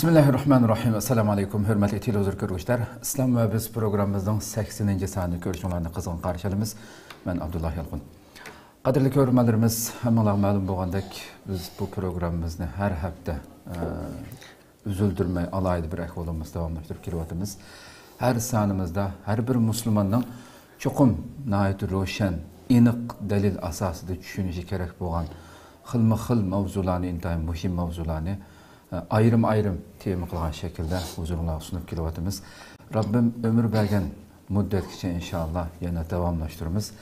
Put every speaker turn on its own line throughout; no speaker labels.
Bismillahirrahmanirrahim. Assalamu alaykum, hörmətli televizor görüşlər. İslam və biz proqramımızın 80-ci sanını görüşlərini qızğın qarşılayırıq. Mən Abdullah Yalqın. Qadirli görürmələrimiz, həmmələr məlum bolğandək biz bu proqramımızı hər həftə üzüldürməy alaydı bir əhvalımız davamlaşdırıb kilovatımız. Hər sanımızda hər bir müsəlmanın çoxum nəhayət roşan, aniq dəlil əsasında düşünüşü kerak bolğan xilma-xil mavzularını, intayın mühim mavzularını ayrım tema qılğan şəkildə huzuruna sunup kilovatımız. Rabbim ömür vergen müddetkiçe inşallah yana davamlaştırırız.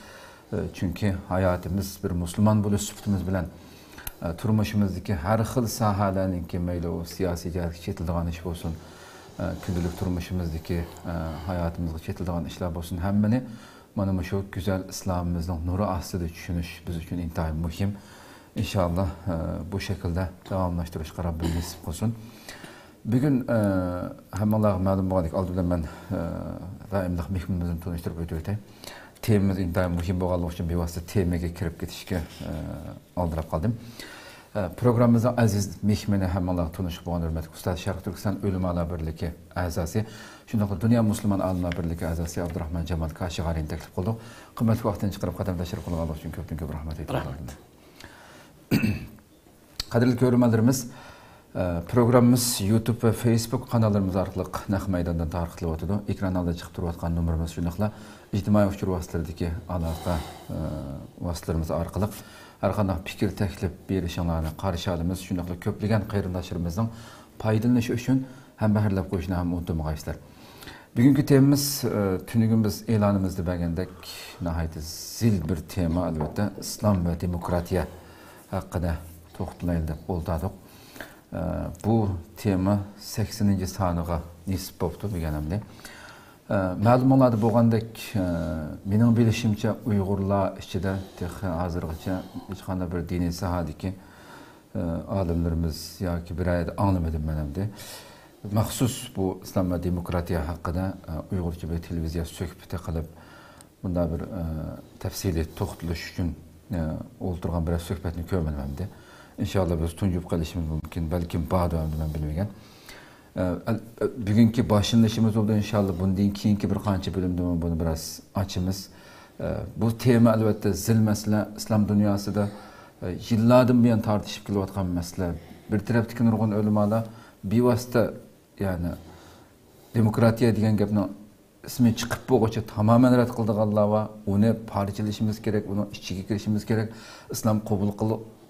Çünkü hayatımız bir Müslüman buluş sübtimiz bilen turmuşumuzdaki her xil sahalarının ki meyli o siyasi cəhət çetildiğin iş olsun, kündülük turmuşumuzdaki hayatımızda çetildiğin işler olsun. Hemmini bana şu güzel İslamımızın nuru aslıdır düşünüş biz için intayın mühim. İnşallah bu şekilde davamlaştırış Rabbim nasip olsun. Bugün hem Allah'a məlum bolğandyk aldıdan ben daimlik mehmanımızı tanıştırıp ötürteyim. Temamiz intayın mühim bolğanlygy üçün bevasita temaga kirib ketishga aldırap qaldım. Programımızda aziz mehmani hem Allah tanışıp bolğan hörmətli Ustad Şərq Türkistan Ölüm Ala Birligi a'zosi, shundaqla Dünya Müslüman Alimlar Birligi a'zosi Abdurrahman Jamal Kashig'ari'ni taklif qildik. Qimmatli vaqtdan chiqarib qadam tashrif qilganlar uchun ko'p rahmat aytaman. Qadirli görürmələrimiz, programımız YouTube ve Facebook kanallarımız arqılıq naq meydandan tarqıtılıb otudu. Ekranlarda çıxıb turuyatqan numarımız şunaqla ictimai uçur vasitələrdəki əlaqə vasitələrimiz arqılıq hər qandaq fikir təklif berişinlərini qarşı alımız şunaqla köplügən qayırındaşlarımızın paydalanışı üçün həm bəhərləb qoyuşuna həm unutmağaysızlar. Bugünkü temamız tünügümüz elanımızda bəgəndək nəhayət zil bir tema əlbəttə İslam və demokratiya haqqında toxtulayıldı, oldadık. Bu tema 80-ci sanığa nisb oldu bu gənemli. Məlum oladı bolğandək, benim bilişimcə Uyğurlar içində hazırgıca heç qanday bir dini sahədəki alimlərimiz yoki bir ayda anlamadım mənəmdi. Məxsus bu İslam və demokratiya haqqında Uyğurca bir televiziya söhbəti qılıb bunda bir təfsili toxtuluş üçün olturğan biraz söhbətini görməlməmdi. İnşallah biz tuncup qalışımız mümkün, belki bağda ben bilmegen. Bugünkü başlanışımız oldu inşallah. Bundan keyinki bir qancha bölümde bunu biraz açımız. Bu tema elbette zil mesele İslam dünyasında yıllardan buyon tartışıp kelayotgan mesele. Bir tarafdaki nurg'un o'limalar bevosita yani demokratiya degan gapni ismi chiqib bo'lguncha tamamen rad qildiganlar va uni parchalashimiz kerak, uni ichiga kirishimiz kerak. İslam qabul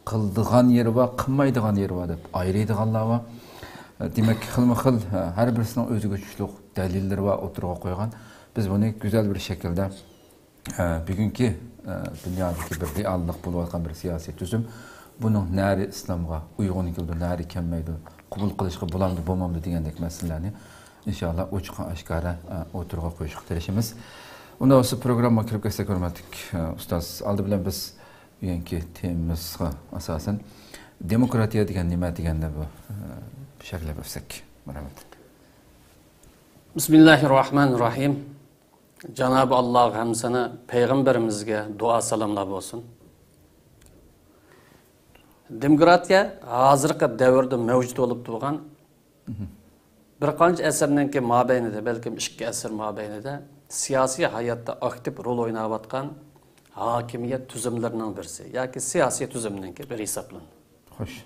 qildigan yeri va qilmaydigan yeri va deb ayraydiganlar va demak xilma-xil har birisining o'ziga kuchli dalillari va o'tirg'a qo'ygan. Biz buni güzel bir şekilde bugünkü dünyadaki bir reallik bo'layotgan bir siyosiy tuzum bunun nari İslamga uyg'un keldi, nari kelmaydi, qabul qilishga bo'lamdi, bo'lmamdi degandek masalalarni inşallah ochiq oshkora o'tirg'a qo'yishga tirishimiz. Unda o'sha programma kirib ketsak hurmatli ustoz, oldi bilan biz bugünkü temamizga asosan demokratiya degan nima deganda bu shaklab o'tsak. Marhamat.
Bismillahirrahmanirrahim. Cenab-ı Allah hem sana peygamberimizge dua salamlar olsun. Demokratiya hazırki devirde mevcut olup durgan bir qancha asrdan keyin mabeynida, belki 2 asr mabeynida siyasi hayatta aktif rol oynayotgan hakimiyet tüzümlerinden birisi. Yani siyasi tüzümden bir hesaplanır.
Hoş.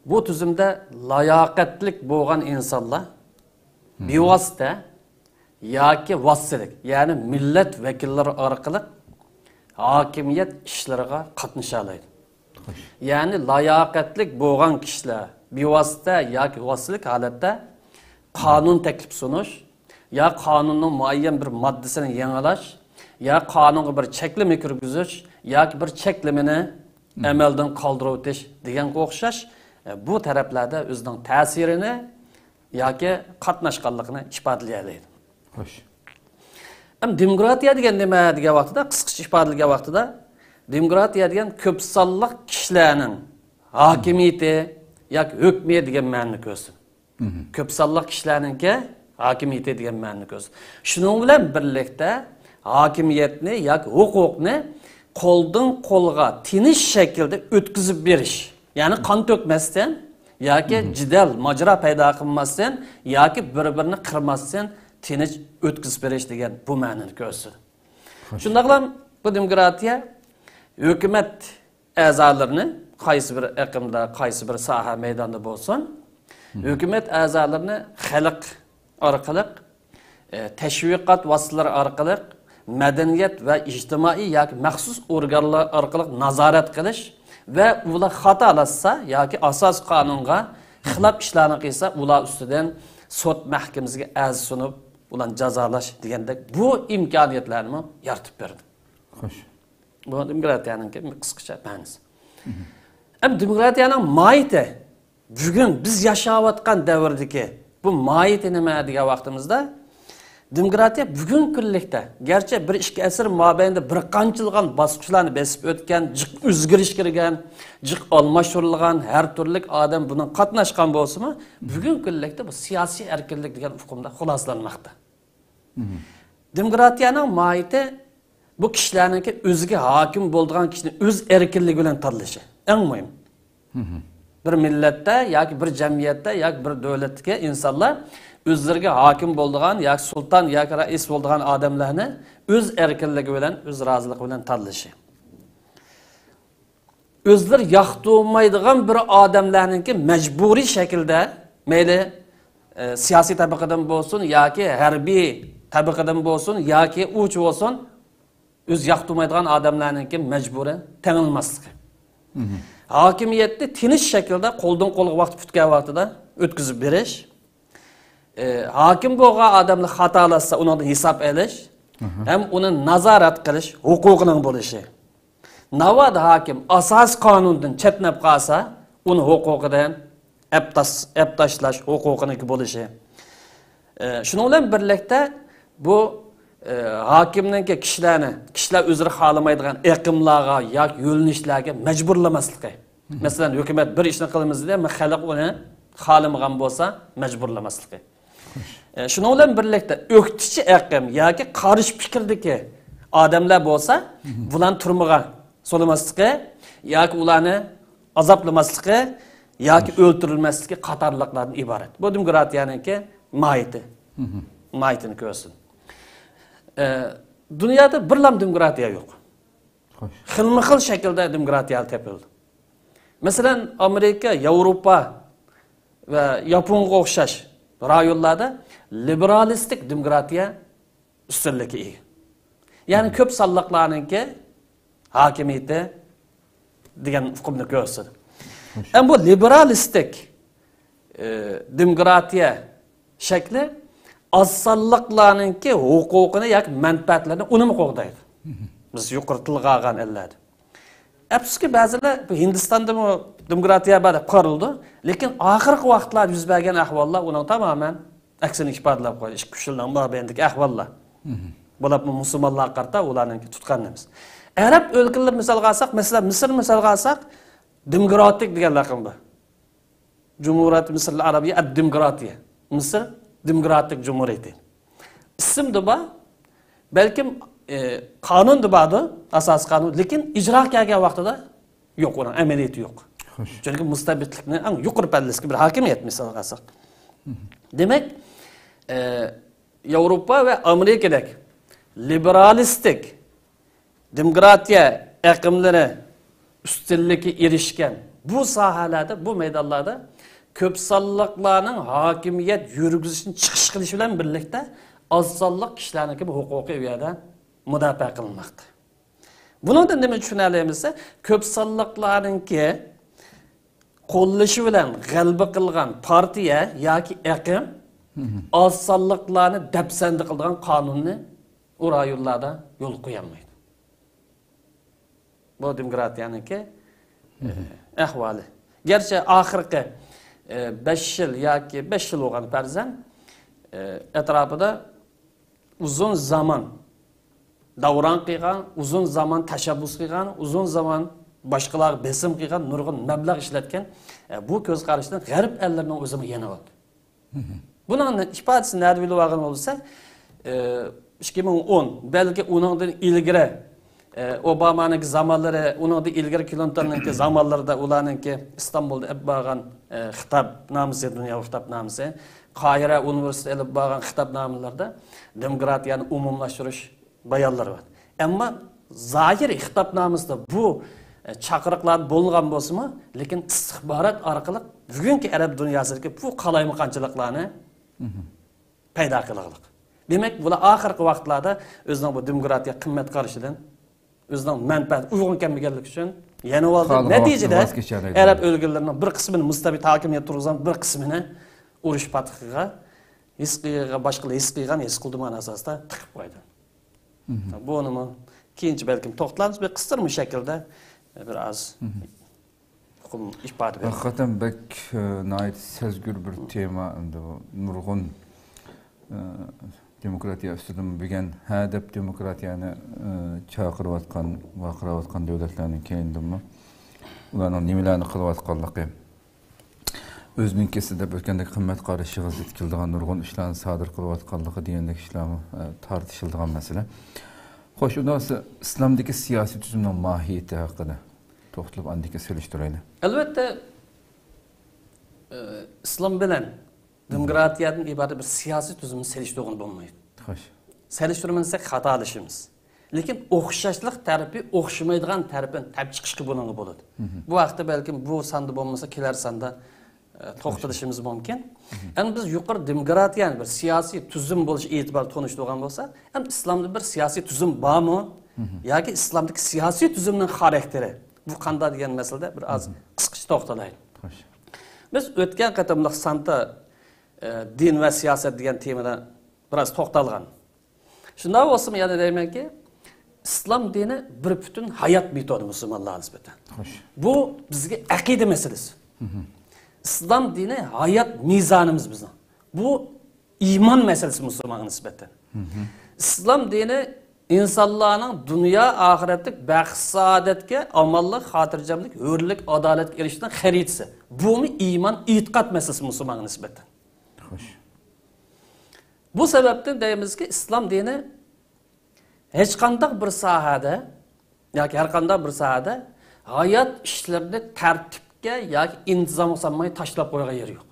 Bu tüzümde layakatlik boğan insanlar bevosita yoki vositalik, yani millet vekilleri orqali hakimiyet ishlariga qatnasha oladi. Yani layakatlik boğan kişiler bevosita yoki vositalik holatda qonun taklif sunish, ya qonunning muayyan bir moddasini yangilash, ya qonunga bir cheklama kirgizish, yoki bir cheklamani amaldan qoldirib o'tish deganga o'xshash bu taraflarda o'zining ta'sirini yoki qatnashganligini ifodalaydi.
Xo'sh.
Ham demokratiya degan nima degan vaqtida, qisqacha ifodalagan vaqtida demokratiya degan ko'p sonli kishilarning hokimiyati yoki hukmiyat degan ma'noni ko'rsin. Ko'p sonli kishilarningki hokimiyati degan ma'noni ko'rsin. Shuning bilan birlikda hokimiyatni yoki huquqni qo'ldan qo'lga tinish shaklda o'tkazib berish. Yani kan tökmezden yoki jidal majra paydo qilmasdan yoki bir-birini qirmasdan tinch o'tkazib berish degan bu ma'noni ko'rsatadi. Shundaqlam bu demokratiya hukumat a'zolarini qaysi bir aqimda, qaysi bir soha maydonida bo'lsin, hukumat a'zolarini xalq orqali tashviqot vositalari orqali madaniyat va ijtimoiy yoki maxsus organlar orqali nazorat qilish va ular xatolashsa yoki asos qonunga xilof ishlarni qilsa, ular ustidan sud mahkamasiga arz sunib, ularni jazolash degandek bu imkoniyatlarni yaratib berdi.
Xo'sh.
Bu demokratiyaning qisqacha ma'nosi. Ham demokratiyaning mohiyati bugun biz yashayotgan davrdagi bu mohiyati nima degan vaqtimizda demokratiya bugun kunlikda garchi 1-2 asr mobaynida bir qanchilgan bosqichlarni besib o'tgan, jiq o'zgarish kirgan, jiq almashurilgan, har turli odam bundan qatnashgan bo'lsa-mu, bugun kunlikda bu siyosiy erkinlik degan hukmda xulosalanmoqda. Demokratiyaning mohiyati bu kishilarningki o'ziga hokim bo'lgan kishining o'z erkinligi bilan tanlashi eng muhim. Bir millatda yoki bir jamiyatda yoki bir davlatdagi insonlar o'zlariga hokim bo'lgan yoki sulton yoki rais bo'lgan odamlarni o'z erkinligi bilan, o'z roziligi bilan tanlashi. O'zlar yoqtirmaydigan bir odamlarningki majburiy shaklda mayli siyosiy tabaqadan bo'lsin yoki harbiy tabaqadan bo'lsin yoki uch bo'lsin o'z yoqtirmaydigan odamlarningki majburi tanilmasligi. Hokimiyatni tinch shaklda qo'ldan qo'lga vaqt tutgan vaqtida o'tkazib berish, hokim bo'lgan odamni xatolashsa undan hisob olish, ham uni nazorat qilish huquqining bo'lishi. Navod hokim asos qonundan chetnab qolsa, uni huquqidan tashlash huquqiniki bo'lishi. Shuning bilan birlikda bu hokimning kishilar o'zlari xohlamaydigan aqimlarga yoki yo'linishlarga majburlamasligi. Masalan, hukumat bir ishni qilamiz deb, xalq uni xohlamagan bo'lsa, majburlamasligi. Shuning bilan birlikda o'qituvchi aqim yoki qarish fikrdagi odamlar bo'lsa, bularni turmaga solmasligi yoki ularni azoblamasligi yoki o'ldirilmasligi qatorliqlardan iborat. Bu demokratiyaningki mohiyati. Mohiyatini ko'rsin. Dunyoda birlam demokratiya yo'q. Xilma-xil shaklda demokratiya topildi. Masalan, Amerika, Yevropa va Yaponga o'xshash rayonlarda liberalistik demokratiya ustunligi ega. Ya'ni ko'p sonliqlarningki hokimiyati degan hukmni ko'rsatdi. Ham bu liberalistik demokratiya shakli az sonliqlarningki huquqini yoki manfaatlarini unimi qo'g'daydi. Biz yuqori tilga olgan ellarda. Afsuski ba'zilar bu Hindistonda demokratiya bor qurildi, lekin oxirgi vaqtlarda yuz bergan ahvollar uning tamoman aksini ifodalab qo'ydi. 2 yildan mobaynidagi ahvollar. Bular musulmonlar qarta ularningki tutganimiz. Arab o'lkalar misolga olsak, masalan Misr misolga olsak, demokratik degan laqab bor. Cumhuriyat Misr al-Arabiyya ad-demokratiya. Misr demokratik cumhuriyeti. İsim de var. Belki kanun da vardı, asas kanun. Lekin icra kelgan vaqtida yo'q, onun amaliyati yo'q. Çünkü mustabidlikni en yuqori pallasga bir hokimiyat misol qilsak. Demak, Yevropa ve Amerikadagi liberalistik demokratiya aqimlari ustunlikka erishgan bu sohalarda, bu maydonlarda ko'p sonliqlarning hokimiyat yurgizishini chiqish qilish bilan birlikda oz sonliq kishilarniki bu huquqiy uyada mudofaa qilinmoqda. Bundan nima tushunalamiz? Ko'p sonliqlarningki qo'llashi bilan g'alaba qilgan partiya yoki aqim oz sonliqlarni dafsanda qilgan qonunni u rayonlarda yo'l qo'yolmaydi. Bu demokratiyaniki ahvoli. Gerçi oxirgi 5 yil yoki 5 yil bo'lgan farzand etrafida uzun zaman davron qilgan, uzun zaman tashabbus qilgan, uzun zaman boshqalar besim qilgan, nurg'un mablag' ishlatgan bu ko'z qarashdan g'arb ellarining o'zini yana oldi. Buning ifodasini nima bilib olgan bo'lsa, 2010 balki uningdan ilgari Obama'nın zamanları, onun da ilgili Clinton'ın zamanlarında ulanın ki İstanbul'da hep bağlan kitap namısı, dünya kitap namısı. Kahire Üniversitesi elip bağlan kitap namılarda demokratiyanı umumlaştırış bayanları var. Ama zahiri kitap namısında bu çakırıklar bulungan bolsa mı? Lekin istihbarat arkalık bugünkü Arap dünyasındaki bu kalaymıqançılıklarını payda kılığılık. Demek bu ahirki vaqtlarda özünün bu demokratiya kıymet karşıdan özünün menfaat uygun kemmigenlik üçün yeni oldu. Neticede Arap ülkelerinin bir kısmını mustabit hakimiyet turguzan bir kısmını uruş patıqıga, başkalı hiskigan, hiskıldıman asasda tıkıp koydu. Bu onu keyinci belki toxtalarımız bir kıstırmış şekilde biraz hukum ifade verir.
Hakikaten bek nait sezgür bir tema nurgun demokratiya üstüdün bügen hadep demokratiyani çakırıvatkan, vakıravatkan devletlerinin keyindimi ulanın nimelerni kılıvatkanlıqı özüninkisi de bölgende kıymet qarışığız etkildiğen nurgun işlerini sadır kılıvatkanlıqı diyendeki işlemi tartışıldığı mesele. Hoş, ondan İslam'daki siyasi tüzümün mahiyeti hakkında toxtulup andiki seliştireyli.
Elbette İslam bilen demokratiyanın ibadet bir siyasi tüzümün seliştirdiğini bulmaydı.
Hoş.
Seliştirmensek hata alışımız. Lekin oxşaşlıq tərəfi oxşamaydigan tərəfin təb çıxışı bunun boladı. Bu vaxtda belki bu sandı olmasa keler sanda toxtalışımız mümkün. Yani biz yukarı demokratiyanın bir siyasi tüzüm buluş itibar konuştuğun bolsa, hem İslam'da bir siyasi tüzüm var mı? Ya ki İslam'daki siyasi tüzümün karakteri. Bu kanda diyen meselede biraz kıskıç toxtalayın. Biz ötken qatamlıq sanda din ve siyaset diyen temada biraz toxtalgan. Şunda olsa mı yani demek ki İslam dini bir bütün hayat metodu Müslümanlığa nispeten. Bu bizge akide meselesi. İslam dini hayat mizanımız bizim. Bu iman meselesi Müslüman'a nispeten. İslam dini insanların dünya ahiretlik bəxt saadetke amallık, hatırcamlık, hürlük, adaletlik erişten xeritsi. Bu mu iman, itiqat meselesi Müslüman'a nispeten. Bu sebepten deyimiz ki İslam dini hiç qandaq bir sahada yoki har qanday bir sahada hayat işlerini tertipke yoki intizam olsamay tashlab qo'ygan yeri yo'q.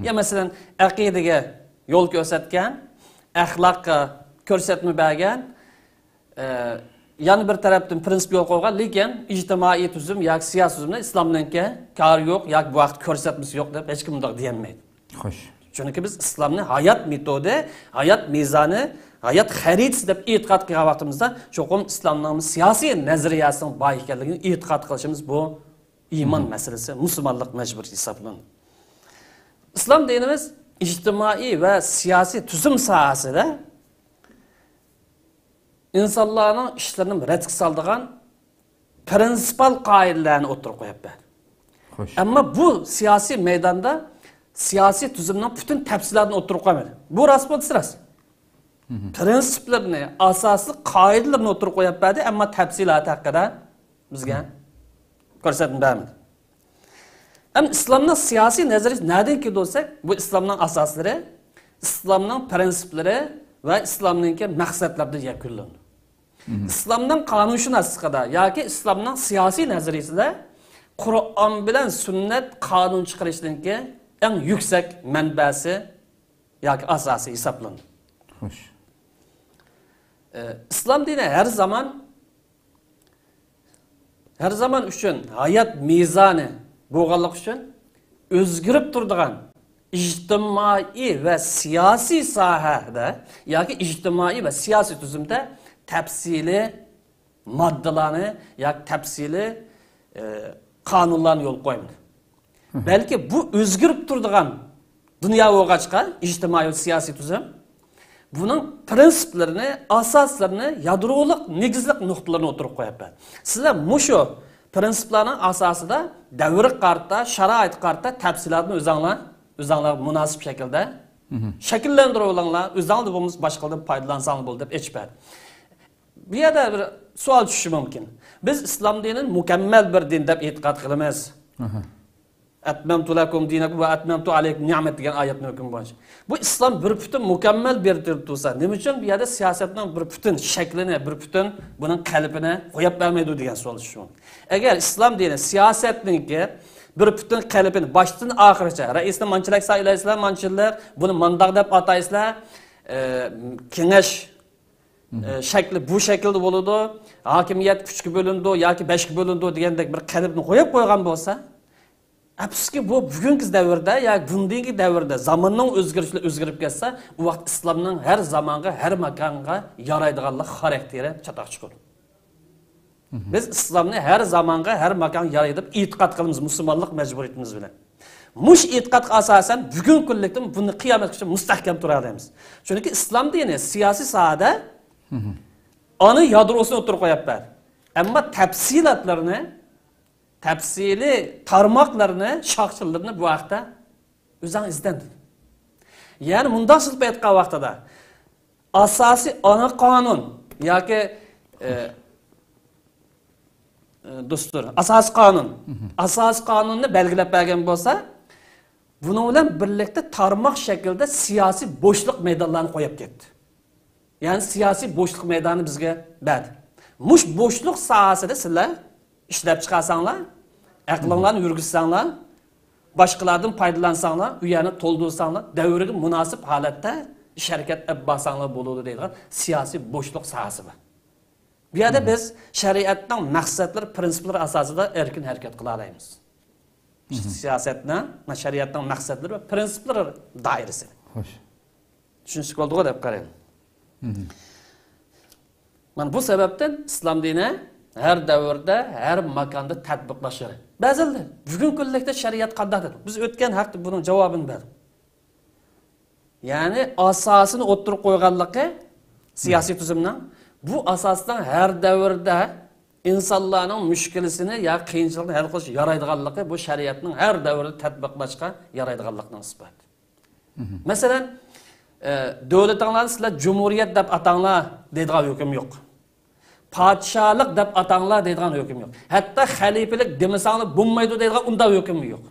Ya masalan aqidaga yo'l ko'rsatgan, axloqqa ko'rsatma bergan, yana bir tarafdan prinsip yo'l qo'ygan, lekin ijtimoiy tuzum yoki siyosiy tuzumda islomninki kari yo'q yoki bu vaqt ko'rsatmasi yo'q deb hech kim bunday deyolmaydi. Xo'sh. Çünkü biz İslam'ın hayat metodu, hayat mizanı, hayat xaritasi deb e'tiqod qilgan vaqtimizda cho'qim İslamning siyosiy nazariyasining boy ekanligini e'tiqod qilishimiz bu iman meselesi, musulmonlik majbur hisoblanadi. İslam dinimiz ijtimoiy va siyosiy tuzum sohasida insonlarning ishlarini ratga soladigan prinsipal qoidalarni o'tirib qo'yapti. Ama bu siyosiy maydonda siyasi tüzümden bütün tepsilerini oturup koymadı. Bu rast mı sırası? Prensiplerini, asaslı kaidelerini oturup koyup verdi ama tepsilatı hakkında bizge gösterdim vermedi. Ama İslam'ın siyasi nezareti nereden ki olsak bu İslam'ın asasları, İslam'ın prensipleri ve İslam'ın maksatları da yakınlandı. İslam'ın kanunşunaslıkada ya ki İslam'ın siyasi nezareti de Kur'an bilen sünnet kanun çıkarışının ki en yüksek menbesi yoki asası hesaplanır. İslam dini her zaman üçün hayat mizanı boğalık üçün özgürüp durduğun ijtimai ve siyasi sahada yoki ijtimai ve siyasi tüzümde tepsili maddelarını yoki tepsili kanunlarını yol koymadı. Belki bu özgürüp durduğun dünya oğaçka, ijtimai siyasi tüzüm, bunun prensiplerini, asaslarını, yadroluk, negizlik noktalarına oturup koyup. Sizler muşu prensiplerin asası da devrik kartta, şarait kartta tepsilatını özanlar münasip şekilde şekillendirip olanlar, özanlı bulmuş başkalarında paydalansanlı bol deyip eçber. Bir yerde bir sual düşüşü mümkün. Biz İslam dininin mükemmel bir din deyip itiqad kılımız. Atmamtu lakum dinakum va atmamtu alaykum ni'mat degan oyatni hukm bo'yicha. Bu islom bir butun mukammal bertirib tursa, nima uchun bu yerda siyosatning bir butun shaklini, bir butun buning qalbini qo'yib bermaydi degan savol shu. Agar islom dini siyosatningki bir butun qalbini boshdan oxirigacha, raisni manchilik saylaysizlar, manchilar buni mandaq deb ataysizlar, kengash shakli bu shaklda bo'ladi, hokimiyat kuchga bo'lindi yoki beshga bo'lindi degandek bir qalbni qo'yib qo'ygan bo'lsa, afsuski bu bugungi davrda yoki bundangi davrda zamonning o'zgarib ketsa, u vaqt islomning har zamonga, har makonga yaraydiganlik xarakteri chatoq chiqadi. Biz islomni har zamonga, har makonga yaraydi deb e'tiqod qilamiz musulmonlik majburiyatimiz bilan. Mush e'tiqodga asosan bugungi kunlikda buni qiyomatgacha mustahkam tura olamiz. Chunki islom dini siyosiy sohada onu yadrosini o'tirib qo'yapti. Ammo tafsili tarmoqlarini, shoxchilarni bu vaqtda o'zing izlandi. Ya'ni bunday silib aytgan vaqtida asosiy ana qonun yoki dostlar, asas qonunni belgilab bergan bo'lsa, buning bilan birlikda tarmoq shaklda siyosiy bo'shliq maydonlarini qo'yib ketdi. Yani siyasi boşluk meydanı bizge berdi. Muş boşluk sahasida sizlar ishlab chiqarsanlar, aqlinglarni yurgizsanglar, boshqalardan foydalansanlar, u yerni to'ldirsanlar, davriga munosib holatda ish harakat olib borsanglar bo'ladi deydigan siyosiy boshliq sahasi bor. Bu yerda biz shariatning maqsadlari, prinsiplari asosida erkin harakat qila olamiz. Siyosatning, shariatning maqsadlari va prinsiplari doirasida. Xo'sh. Tushunsiz bo'ldi deb qarang. Man bu sebepten İslam dini her devirde, her makanda tatbiqlashadi. Ba'zida bugun kunlikda shariat qandadir? Biz o'tgan hafta bunun cevabını berdik. Yani asasını o'ttirib qo'yganligi siyosiy tuzumning bu asosdan her devirde insonlarning mushkulasini ya qiyinchilikni hal qilish yaraydiganligi bu shariatning her devirde tatbiqlashga yaraydiganligining isboti. Masalan, devletinizler sizler cumhuriyet deb atanglar deydigan hüküm yok. Padişahlık deb atanglar deydigan hüküm yok. Hatta halifelik demasanglar bo'lmaydi deydigan unda hüküm yok.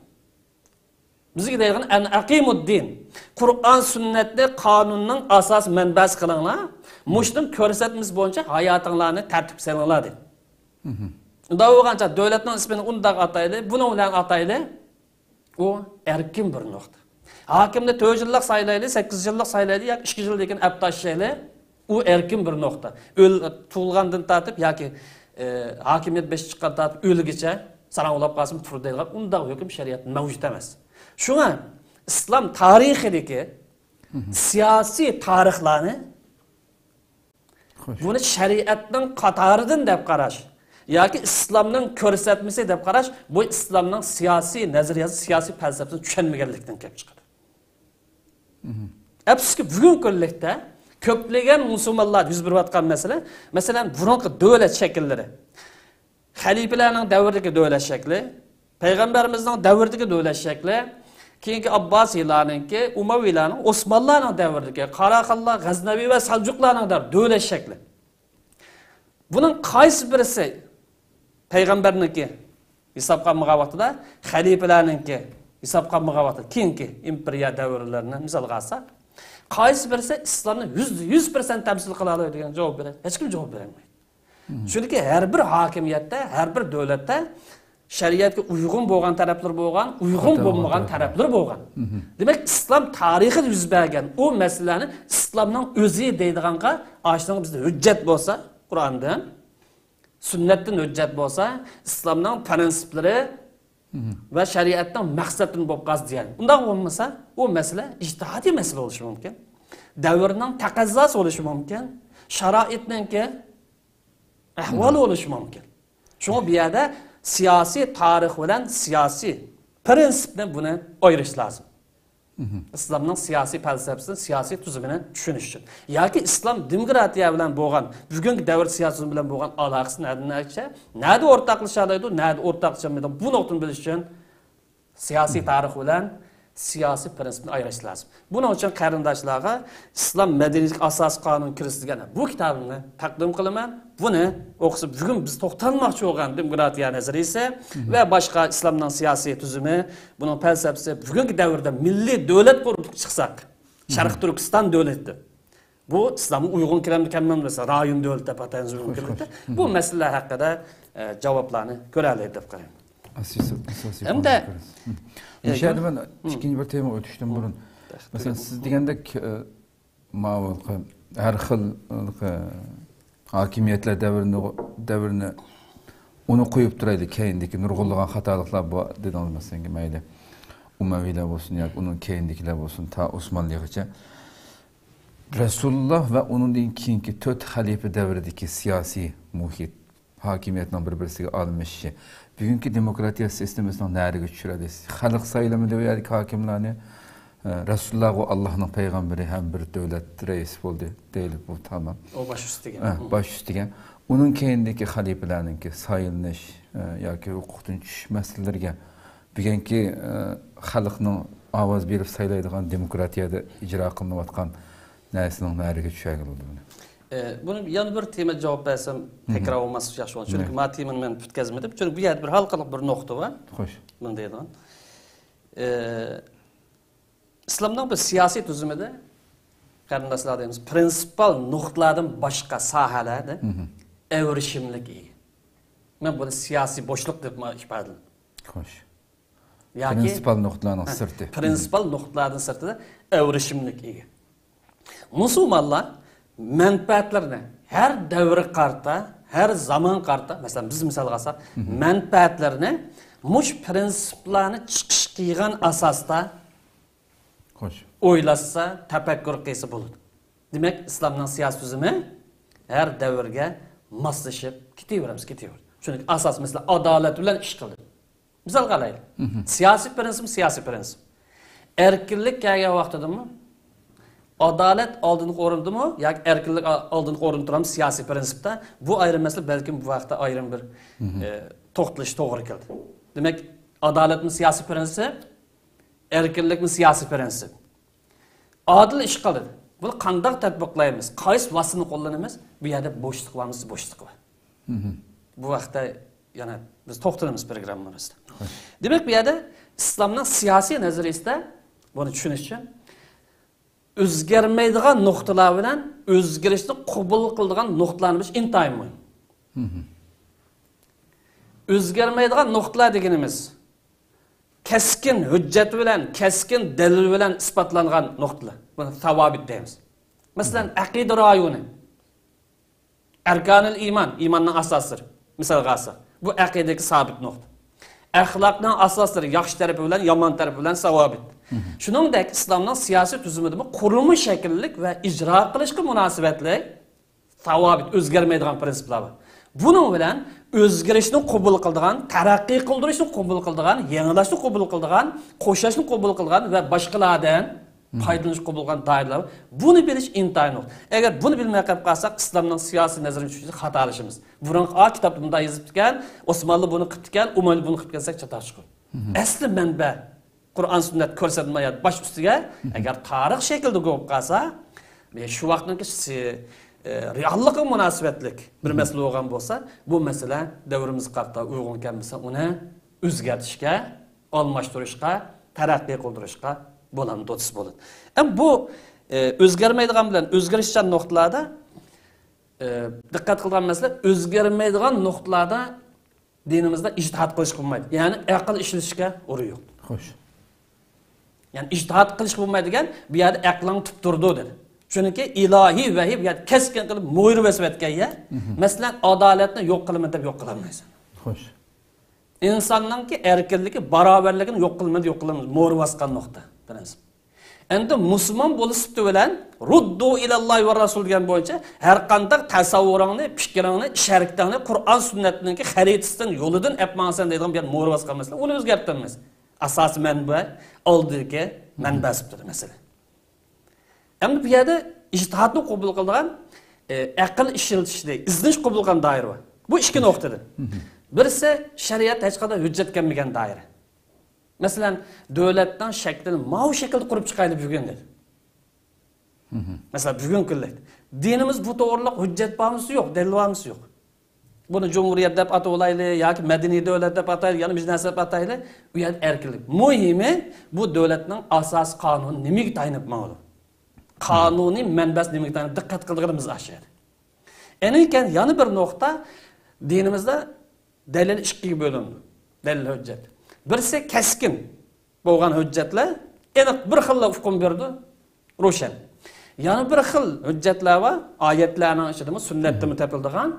Bizga deydigan an aqimuddin. Qur'on sunnatni qonunning asos manbasi qilinglar. Mushtim ko'rsatmamiz bo'yicha hayotinglarni tartib solinglar dedi. Unda bo'lgancha davlatning ismini unda atayli, buni bilan atayli. O erkin bir nokta. Hakimde 4 yıllık sayılaylı, 8 yıllık sayılaylı, yak 2 yıl dekin aptaşlaylı, o erkin bir nokta. Tuğulgandan tartıp, ya ki hakimiyet 5 çıkan tartıp, ölü geçe, sana olap kalsın, tur deyilgan, onda hüküm şeriatın mevcut emez. Şuna, İslam tarihideki siyasi tarihlerini, bunu şeriatın katarıdın dep qaraş, ya ki İslam'ın körsetmesi dep qaraş, bu İslam'ın siyasi nazariyası, siyasi felsefesini düşenmegenlikten kep çıkar. Hepsi bugün kunlikda köplagan musulmonlar yüz berayotgan mesele, masalan, burunqi davlat shaklları, xalifalarning davridagi davlat shakli, payg'ambarimizning davridagi davlat shakli, keyingi Abbasiylarninki, Umayylarning, Osmonlarning davridagi, Qaraqallar, G'aznaviy va Saljuqlarning davlat shakli. Buning qaysi birisi payg'ambarniki hisob qilmagan vaqtida, xalifalarninki hisob qilmagan vaqtida, keyingi imperiya davrlarini misolga olsak, qaysi birisi islomni 100% tamsil qila oladi degan javob beradi. Hech kim javob berolmaydi. Chunki har bir hokimiyatda, har bir davlatda shariatga uyg'un bo'lgan taraflar bo'lgan, uyg'un bo'lmagan taraflar bo'lgan. Demak, islom tarixida yuz bergan o masalani islomning o'zi deydiganga, ashning bizda hujjat bo'lsa, Qur'ondan, sunnatdan hujjat bo'lsa, islomning prinsiplari ve şeriattan maqsadini bo'lib qoldi degan. Undan bo'lmasa, o masala ijtihodiy masala bo'lishi mumkin. Davrning taqozosi bo'lishi mumkin. Sharoitninki ahvoli bo'lishi mumkin. Shunga bu yerda siyosiy tarix bilan siyosiy prinsipni buni ayirish lozim. İslamning siyosiy falsafasini, siyosiy tuzumini tushunish uchun. Yoki islom demokratiya bilan bo'lgan, bugungi davr siyosati bilan bo'lgan aloqasi nada o'rtaqlasha oladi, nada o'rtaqlashamaydi. Bu nuqtani bilish uchun siyosiy tarix bilan siyasi prinsipni ayirash lazım. Buning uchun qarindoshlarga islom madaniyatiga asos qonun kiritilgan bu kitobimni taqdim qilaman. Buni o'qib bugun biz to'xtalmoqchi bo'lgan demokratiya nazariyasi va boshqa islomning siyosiy tuzumi, buning falsafasi bugungi davrda milliy davlat qurib chiqsak, Sharq Turkiston davlati. Bu İslam'a uygun kelmem mesela rayon devleti patenzi uygun kelmekte. Bu meseleler hakkında cevaplarını görelim dep qarayman.
Asosiy.
Hem de
O'shada men ikkinchi bir tema o'tishdan burun. Masalan, siz degandek har xil hokimiyatlar davrini uni qo'yib turaydi, keyindagi nurg'unlagan xatoliklar bor dedingiz masalan, mayli Umaviylar bo'lsin yoki uning keyindagilar bo'lsin, ta Osmonligacha. Resulullah ve onun keyingi 4 xalifa davridagi siyosiy muhit, hokimiyatning bir-birisiga almashishi bugungi demokratiya sistemasining nariga tushiradi. Xalq saylamida yoki hokimlarni Resulullah ve Allah'ın peygamberi hem bir devlet reis bo'ldi deylik, bu tamam.
O baş üstüge.
Baş üstüge. Onun keyindagi xalifalarninki sayılmış yoki huquqdan tushish masalalariga bugungi xalqning ovoz berib saylaydigan demokratiyada ijro qilinayotgan narsaning nariga tushagil bo'ldi.
Bunu yana bir tema cevap versem tekrar olması yaxshi bo'ladi. Çünkü ma temani men tutkazmadim. Çünkü bu yerda bir halqalik bir nokta var.
Xo'sh.
Bunu deydigan. İslamning bir siyosiy tuzumida qarindoshlar deymiz, prinsipal nuqtalardan boshqa sohalarda evrishimlik ega. Men buni siyosiy bo'shliq deb ifodalayman.
Xo'sh.
Yoki
prinsipal nuqtalarning sirti.
Prinsipal nuqtalardan sirtida evrishimlik ega. Musulmonlar manfaatlarini her davr qarta, her zaman qarta, mesela biz misal alsak, manfaatlarini mush prinsiplarni chiqish qilgan asosda o'ylasa, tafakkur qilsa bo'ladi. Demak, islomning siyosiy tuzumi her davrga moslashib ketaveramiz. Chunki asos mesela adolat bilan ish qildi. Misal qalaylik. Siyosiy prinsip. Erkinlik kelgan vaqtidami adalet aldığını korundu mu? Ya erkinlik aldığını korunduram siyasi prinsipte. Bu ayrım mesela belki bu vakti ayrım bir toxtuluş doğru geldi. Demek adalet mi siyasi prensip? Erkinlik mi siyasi prensip? Adil iş kıldı. Bunu qandaq tatbiqlaymiz? Qaysi vasını kullanımız? Bu yerde boşluk var mı? Boşluk var. Bu vakti yani biz toxtalımız programımızda. Demek bu yerde İslam'ın siyasi nazariyasida bunu düşünüş için o'zgarmaydigan nuqtalar bilan o'zgarishni qabul qiladigan nuqtalarimiz intayin muhim. O'zgarmaydigan nuqtalar deganimiz keskin hujjat bilan, keskin dalil bilan isbotlangan nuqtalar. Buni savobit deymiz. Masalan, aqida rayoni. Arkanul iman, imanning asosidir. Misolga olsak, bu aqidadagi sabit nuqta. Axloqning asoslari yaxshi tarafi bilan, yomon tarafi bilan savobit. Shuningdek, islomning siyosiy tuzumida qurilish shakillik va ijro qilishga munosabatli savobit, o'zgarmaydigan prinsiplar bor. Buning bilan o'zgarishni qabul qiladigan, taraqqiy qildirishni qabul qiladigan, yangilashni qabul qiladigan, qo'shishni qabul qiladigan va boshqalardan foydalanishni qabul qilgan doiralar. Buni bilish intayin nuqta. Agar buni bilmay qolsak, islomning siyosiy nazarini tushunishni xatolashimiz. Burun kitobda bunday yozib ekan, Osmonli buni qilib ekan, Umayli buni qilib kelsak chatoq chiqadi. Asli manba Qur'on sünnet ko'rsatmayat baş ustiga agar tarix shaklida bo'lib qolsa, shu vaqtdagi reallikqa munosabatlik bir masala bo'lgan bo'lsa, bu masala davrimiz qarta uyg'un kelmasa, uni o'zgartirishga, almashtirishga, taraqqiy qildirishga bo'ladi, do'tis bo'ladi. Bu o'zgarmaydigan bilan o'zgarishchan nuqtalarda diqqat qilgan masala, o'zgarmaydigan nuqtalarda dinimizda ijtihod qilish bo'lmaydi. Ya'ni aql ishlatishga o'rin yo'q.
Xo'sh.
Yani ijtihad qilish bo'lmaydigan, bu yerda aqling tutturdi dedi. Chunki ilohiy vahiy bu yerda keskin qilib mo'yir basvatgan ya. Masalan, adolatni yo'q qilaman deb yo'q qilolmaysan.
Xo'sh.
İnsonningki erkinligi, barobarligini yo'q qilmaydi, yo'q qilamiz, mo'yir basgan nuqta. Prinsip. Endi musulmon bo'lishibdi bilan ruddu ilallohi va rasul degan bo'yicha har qanday tasavvuringni, fikringni, shariktingni Qur'on sunnatninki xaritasidan, yo'lidan apmansan deydigan bir mo'yir basgan masala, uni o'zgartiramiz. Asas manba oldiki manbasibdir mesela. Endi bu yerda ijtihadni qabul qilgan, aql ishlatishni, iznish qabul qilgan doira bor. Bu ikki nuqtadir. Birisi shariat hech qanday hujjat kelmagan doira. Masalan, davlatdan shaklini ma'u shaklda qurib chiqaylik bugun dedi. Masalan, bugun kunlik dinimiz bu to'g'riliq hujjat bormisi yo'q, dalil bormisi yo'q. Buni Cumhuriyet deb ataylik yoki madaniy davlat deb ataylik, yana bir narsa deb ataylik, bu yer erkinlik. Muhimi bu davlatning asos qonuni nimaga tayinib ma'lum. Qonuniy manbasi nimaga tayinib diqqat qilganimiz ashar. Ekan yana bir nuqta dinimizda dalil ikkiga bo'lindi. Dalil hujjat. Birisi keskin bo'lgan hujjatlar, aniq bir xil hukm berdi, ro'shan. Yana bir xil hujjatlar va oyatlarning ichida sunnatda topildigan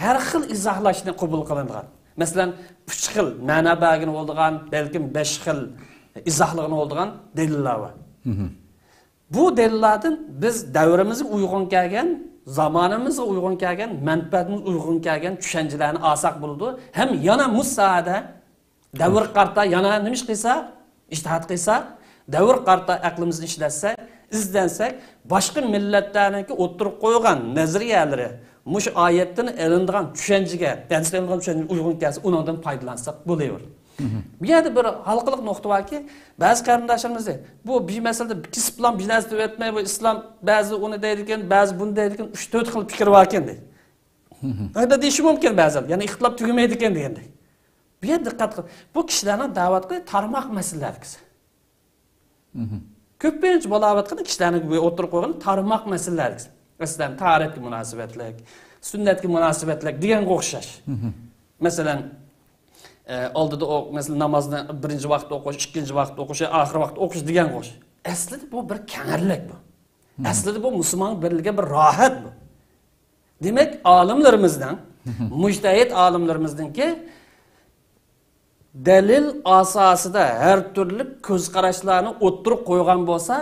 har xil izohlashni qabul qilingan. Masalan, 3 xil ma'no bagini bo'lgan, balkim 5 xil izohligini bo'lgan dalillar bor. Bu dalillardan biz davrimizga uyg'un kelgan, zamonimizga uyg'un kelgan, manfaatimizga uyg'un kelgan tushunchalarni olsak bo'ladi. Ham yana musada davr qarta yana nima qilsa, ijtihod qilsa, davr qarta aqlimizni ishlatsa, izlansak, boshqa millatlarniki o'tirib qo'ygan nazariyalari mush oyatdan elindigan tushunchaga, ta'sirlangan tushunchaga uyg'un kelsa, undan foydalansak bo'laveradi. Bu yerda bir halqiliq nuqta borki, ba'zi qarindoshlarimiz bu bir masalada islom binasi deb aytmay, bu islom ba'zi uni deydi ekan, ba'zi buni deydi ekan, 3-4 xil fikr bor ekan deydi. Ayda deyish mumkin ba'zan, ya'ni ixtilof tugamaydi ekan degandek. Bu yerda diqqat qil. Bu kishilarning da'vat qilib tarmoq masalalar. Ko'pincha balovat qilib kishilarni o'tirib qo'ygan tarmoq masalalar. Masalan, tarixga munosabatlik, sunnatga munosabatlik deganga o'xshash. Masalan, oldida o masalan namozni birinchi vaqtda o'qish, ikkinchi vaqtda o'qish, oxir vaqtda o'qish deganga o'xshash. Aslida bu bir kangirlik bu. Aslida bu musulmon birligiga bir rohat bu. Demak, olimlarimizdan, mujtahid olimlarimizningki dalil asosida har turli ko'z qarashlarni o'ttirib qo'ygan bo'lsa,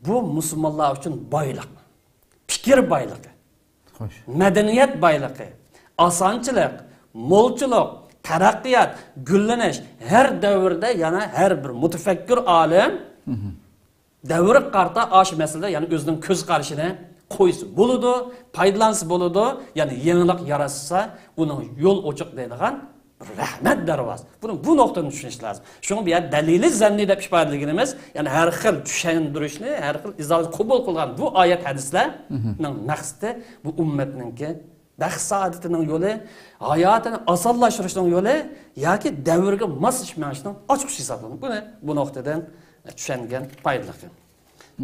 bu musulmonlar uchun boylik. Fikr boyligi. Xo'sh. Madaniyat boyligi, osonchilik, mo'lchilik, taraqqiyot, gullanish har davrda yana har bir mutafakkir olim davr qarta osh masalada yana o'zining ko'z qarashini qo'ysa bo'ladi, foydalansa bo'ladi, ya'ni yangilik yaratsa, uning yo'l ochiq deydigan rahmat darvoz. Bu nuqtani tushunish lazım. Shunga bu yer dalili zanni deb ifodaligimiz, ya'ni har xil tushuntirishni, har xil izoh qabul qilgan bu oyat hadislarning maqsadi bu ummatningki baxt saodatining yo'li, hayotini osonlashtirishning yo'li yoki davrga mos ish mashning ochiq hisoblanadi. Bu nuqtadan tushungan foydali.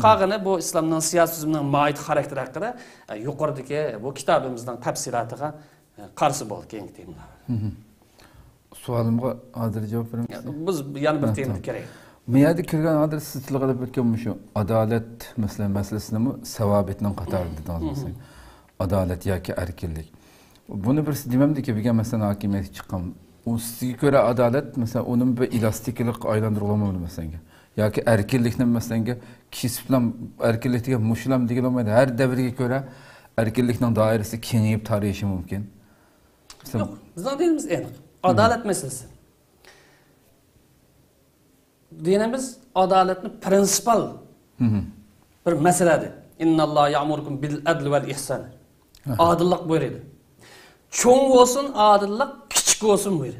Qolgani bu islomning siyosiy tuzumning moid xarakteri haqida yuqoridagi bu kitobimizning tafsilotiga qarshi bo'ldi keyingi temalar.
Sualimga hozir javob beramiz.
Biz yana bir tema kerak.
Bu yerda kirgan hozir siz tilg'ilib o'tgan shu adolat masalasini savobitning qatorida dedingiz. Adolat yoki erkinlik. Buni bir demamdiki birga masalan hokimiyat chiqqan. U sizga ko'ra adolat masalan uning bir elastiklik aylantirilmaydi masalan. Yoki erkinlikni masalan kishi bilan erkinlik degan mushlam degan olmaydi. Har davrga ko'ra erkinlikning doirasi kengayib tarishi mumkin.
Yo'q, bizning dinimiz aniq. Adalet meselesi. Dinimiz adaletni prinsipal bir meseledir. İnnallah ya'murukum bil adli vel ihsan. Adillik buyurdu. Çoğun olsun adillik, küçük olsun buyurdu.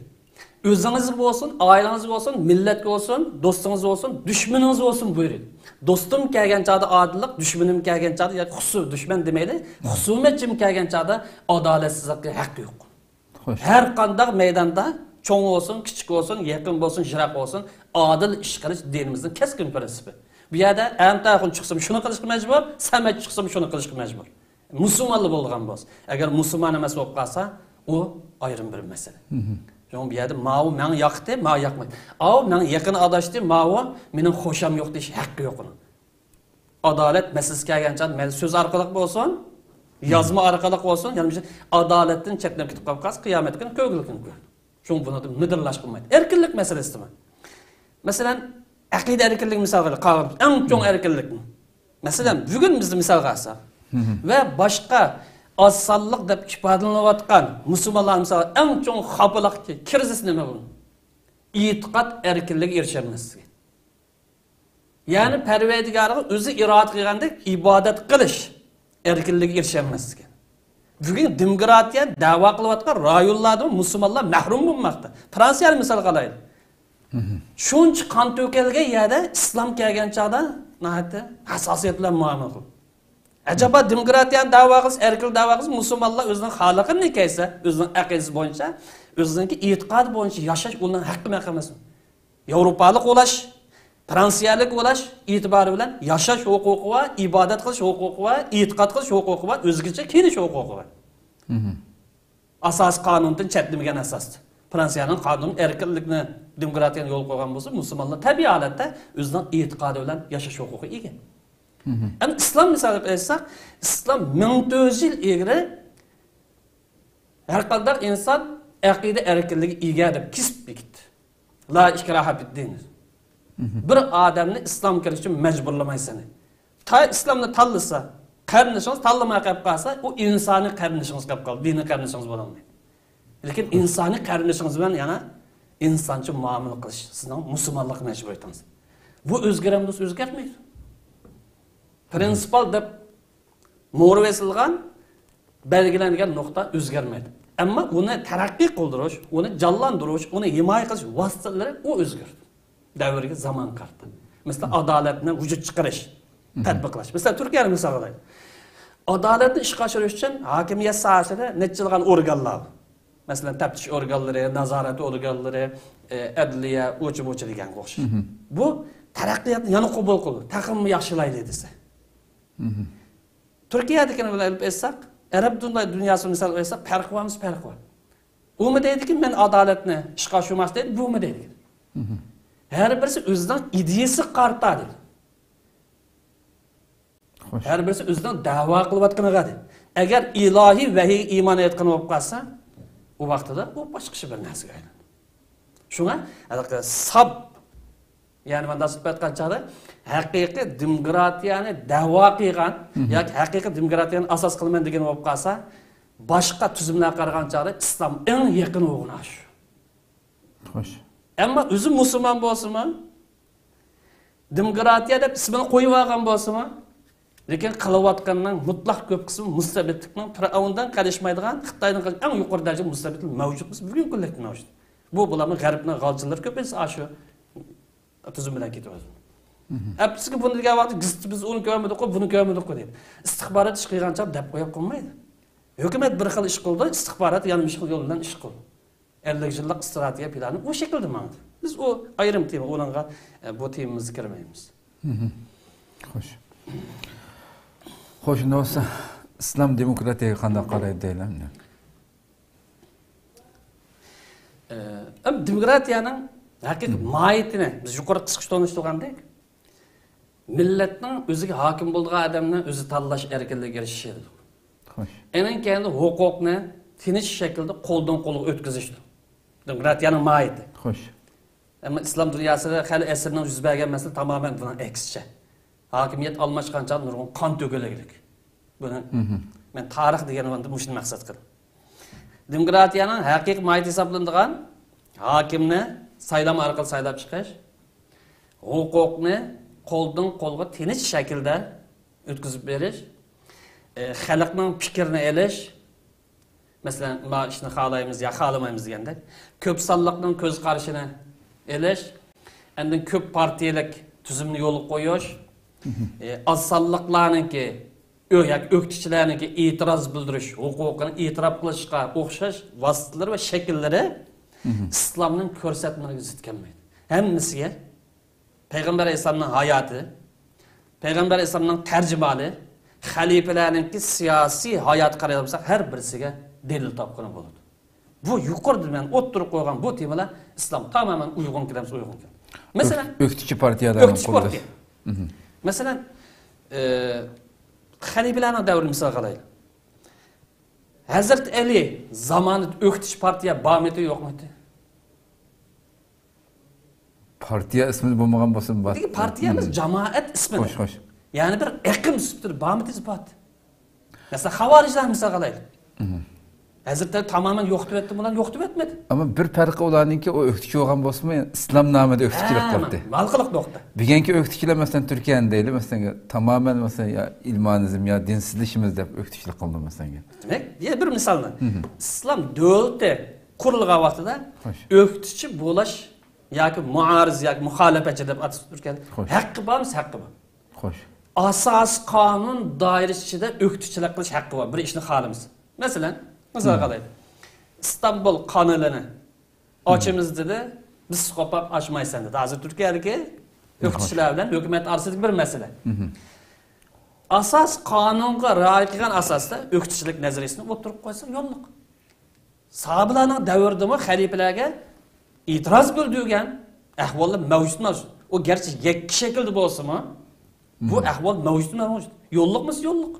Özünüz olsun, aileniz olsun, millet olsun, dostunuz olsun, düşmanınız olsun buyurdu. Dostum kelgen çağda adillik, düşmanım kelgen çağda ya düşman demeyli, husumetçim kelgen çağda adaletsizlikle hakkı yok. Her qandaq meydanda çoğun olsun, küçük olsun, yakın olsun, jirak olsun, adil iş qilish dinimizning keskin prinsipi. Bu yerda antaqın chiqsam shuni qilishga majbur, samat chiqsam shuni qilishga majbur. Musulmonlar bo'lgan bo'lsa, agar musulmon emas bo'lib qolsa, u ayrim bir masala. Çünkü bu yerda ma'u men yoqdi, ma yoqmaydi. Av men yaqin adashdi, ma'u mening xo'sham yo'q deyish haqqi yo'q uning. Adolat masalasi kelgancha, men so'z orqali bo'lsin, yazma orqali olsun, yani adalettin çetlenip gidip kalkaz, kıyamet günü köylükünü gör. Çünkü bunu da müdürlaş kılmaydı. Erkinlik meselesi mi? Mesela akide erkinlik misal kalır. En çok erkinlik mi? Mesela bugün bizde misal kalsa ve başka azsallık da ifadeleniyotgan Müslümanlar misal en çok xafalık ki kirzisi neme bunun? İtiqat erkinlik erişemezliği. Yani Perverdigarı özü iraat kılgandek ibadet kılış erkinlik erişemezliği. Bugün demokratiya dava qilayotgan rayonlarda musulmonlar mahrum bo'lmoqda. Fransiyani misol qilaylik. Shuncha qon to'kilgan yerda islom kelgan chog'da nihoyatda hassasiyat bilan muomala qildi. Acaba demokratiyani da'vo qilsa, erkin da'vo qilsa, musulmonlar o'zining xoliqini kelsa, o'zining aqidasi bo'yicha, o'zining e'tiqodi bo'yicha yashash uning haqqi emasmi? Yevropalik bo'lash, Fransiyalik bo'lash e'tibori bilan yashash huquqi va ibodat qilish huquqi va e'tiqod qilish huquqi va o'zgacha kiyinish huquqi bor. Asas qonundan chetlamagan asosda. Fransiyaning qonun erkinlikni, demokratiyani yo'l qo'ygan bo'lsa, musulmonlar tabiiy holatda o'zining e'tiqodi bilan yashash huquqi ega. Ama İslam misalini aytsak, İslam 1400 yil ilgari har qanday inson aqida erkinligi ega deb kisb bekitdi. La ikraha fid-din. Bir odamni islom kirish uchun majburlamaysan. İslamni tanlasa, qarindishingiz tanlamay qolib qolsa, u insoniy qarindishingiz qolib qoladi, diniy qarindishingiz bo'la olmaydi. Lekin insoniy qarindishingiz bilan yana insoncha muomala qilish sizning musulmonlik majburiyatingiz. Bu o'zgaramda o'zgarmaydi. Prinsipal deb mo'ri vesilgan belgilangan nuqta o'zgarmaydi. Ammo uni taraqqiy qildirish, uni jonlantirish, uni himoya qilish vositalari u o'zgardi. Davrga zamon qarti. Masalan, adolatni vujud chiqarish, tatbiqlash. Masalan, Turkiyani misol olaylik. Adolatni ishga oshirish uchun hokimiyat sohasida necha organlar. Masalan, taftish organlari, nazorat organlari, adliya, o'chi degan o'xshash. Bu taraqqiyotni yana qabul qildi. Taqimni yaxshilaydi desa. Turkiyadagini bilan aytsak, Arab dunyosini misol olsak, farq var. U mu deydi ki, men adolatni ishga oshirmas deydi, bu mu deydi? Her birisi o'zining ideyasi qartadi. Her birisi o'zining da'vo qilayotganiga deydi. Agar ilohiy vahiy iymon etgan bo'lib qolsa, u vaqtida u boshqa bir narsaga aylanadi. Shunga sab, ya'ni men dastlab aytgan chog'da haqiqiy demokratiyani da'vo qilgan yoki haqiqiy demokratiyani asos qilman degan bo'lib qolsa, boshqa tuzumlarga qaragan chog'da islom eng yaqin o'g'ini shu. Xo'sh. Ammo o'zi musulmon bo'lsa-mi, demokratiya deb ismini qo'yib olgan bo'lsa-mi, lekin qilayotganning mutlaq ko'p qismi mustabidlikning Fir'avndan qalishmaydigan, Xitoyning eng yuqori darajada mustabidlik mavjud bo'lsa, bugun kunlikda mavjud. Bu bularni g'arbning g'alchilari ko'pincha shu tuzum bilan ketyapti. Hepsi bunu degan vaqt biz uni ko'rmadik, buni ko'rmadik deydi. Istixborot ish qilgancha deb qo'yib qo'ymaydi. Hukumat bir xil ish qildi, istixborot yana bir xil yo'l bilan ish qildi. 50 yillik strategiya plani o şekilde mağdur. Biz o ayrım tema, onunla bu temamızı kirmeyimiz.
Hoş. Hoş ne olsa İslam demokratiye qanday qaraydi deylemni?
Demokratiyanın haqiqiy mahiyetini biz yuqori qisqacha tanishtirgandik. Millatning o'ziga hokim bo'lgan odamni o'zi tanlash erkinligiga erishish. Xo'sh. Enin kendi huquqni tinch shaklda qo'ldan qo'lga o'tkazishdir. Demokratiyanın mahiyeti.
Hoş.
Ama İslam dünyasında hali esirden yüz bergen mesela tamamen bunun eksçe. Hakimiyet almışkanca nurgun kan dökülegilik. Bunu ben tarih degeni bana muşun maksat kıldım. Demokratiyanın hakik mahiyeti hesaplandığan hakimni saylama arqalı saylap çıkış, hukukni qo'ldan qo'lga tinch shaklda o'tkazib berish, xalqning fikrini elish, mesela işini xalayımız ya xalamayımız degende, köp sallıqның köz qarşını elish, endin köp partiyelik tüzümni yolu qo'yish, az sallıqlarninki öktichilarninki e'tiroz bildirish, huquqini e'tirof qilishga o'xshash vositalar va shakllari islomning ko'rsatmalariga zid kelmaydi. Hammasiga Payg'ambar alayhisolamning hayoti, Payg'ambar alayhisolamning tarjimali, xalifalarninki siyosiy hayot qarab olsak, har birisiga delil topqani bo'ladi. Bu yuqorida men o'ttirib qo'ygan bu temalar islom tamamen uyg'un kelamiz, uyg'un keladi. Masalan,
o'qituvchi partiyalarning
qo'lida. Masalan, xalifalarning davrini misol qilaylik. Hazrat Ali zamonida o'qituvchi partiya bormidi, yo'qmi?
Partiya ismi bo'lmagan bo'lsa, bor.
Partiyamiz jamoat ismi.
Xo'sh.
Ya'ni bir aqim sutdir, bormidi isbot. Masalan, xavorijlar misol qilaylik. Hazretler tamamen yoktu etti, bundan yoktu etmedi.
Ama bir farkı olanın ki o öktücü olan bosma İslam namıda öktücülük kıldı.
Malkılık nokta.
Bigenki öktücüler mesela Türkiye'nin değil, mesela tamamen mesela ya ilmanizm ya dinsizliğimizde öktücülük kıldı mesela.
Demek, diye bir misalına. İslam devlette kurulduğu vaxtıda öktücü bulaş yoki muariz yoki muxolifatchi deb atib turgan. Haqqi bormi? Haqqi bor.
Xo'sh.
Asas qonun doirasi ichida o'qituvchilik qilish haqqi bor. Bir ishni xohlamiz. Masalan, misol qilaylik. İstanbul qonunini ochimiz dedi, biz qopab ochmaysan dedi. Hozir Turkiyadagi o'qituvchilar bilan hukumat orasidagi bir masala. Asas qonunga rioya qilgan asosda o'qituvchilik nazariyasini o'tirib qo'ysa yo'lliq. Sahobalarning davridami xalifalarga e'tiroz bildirgan ahvollar mavjud emas. O gerçi yakki shaklda bo'lsa-mu, bu ahvol mavjud emas. Yo'lliqmi? Yo'lliq.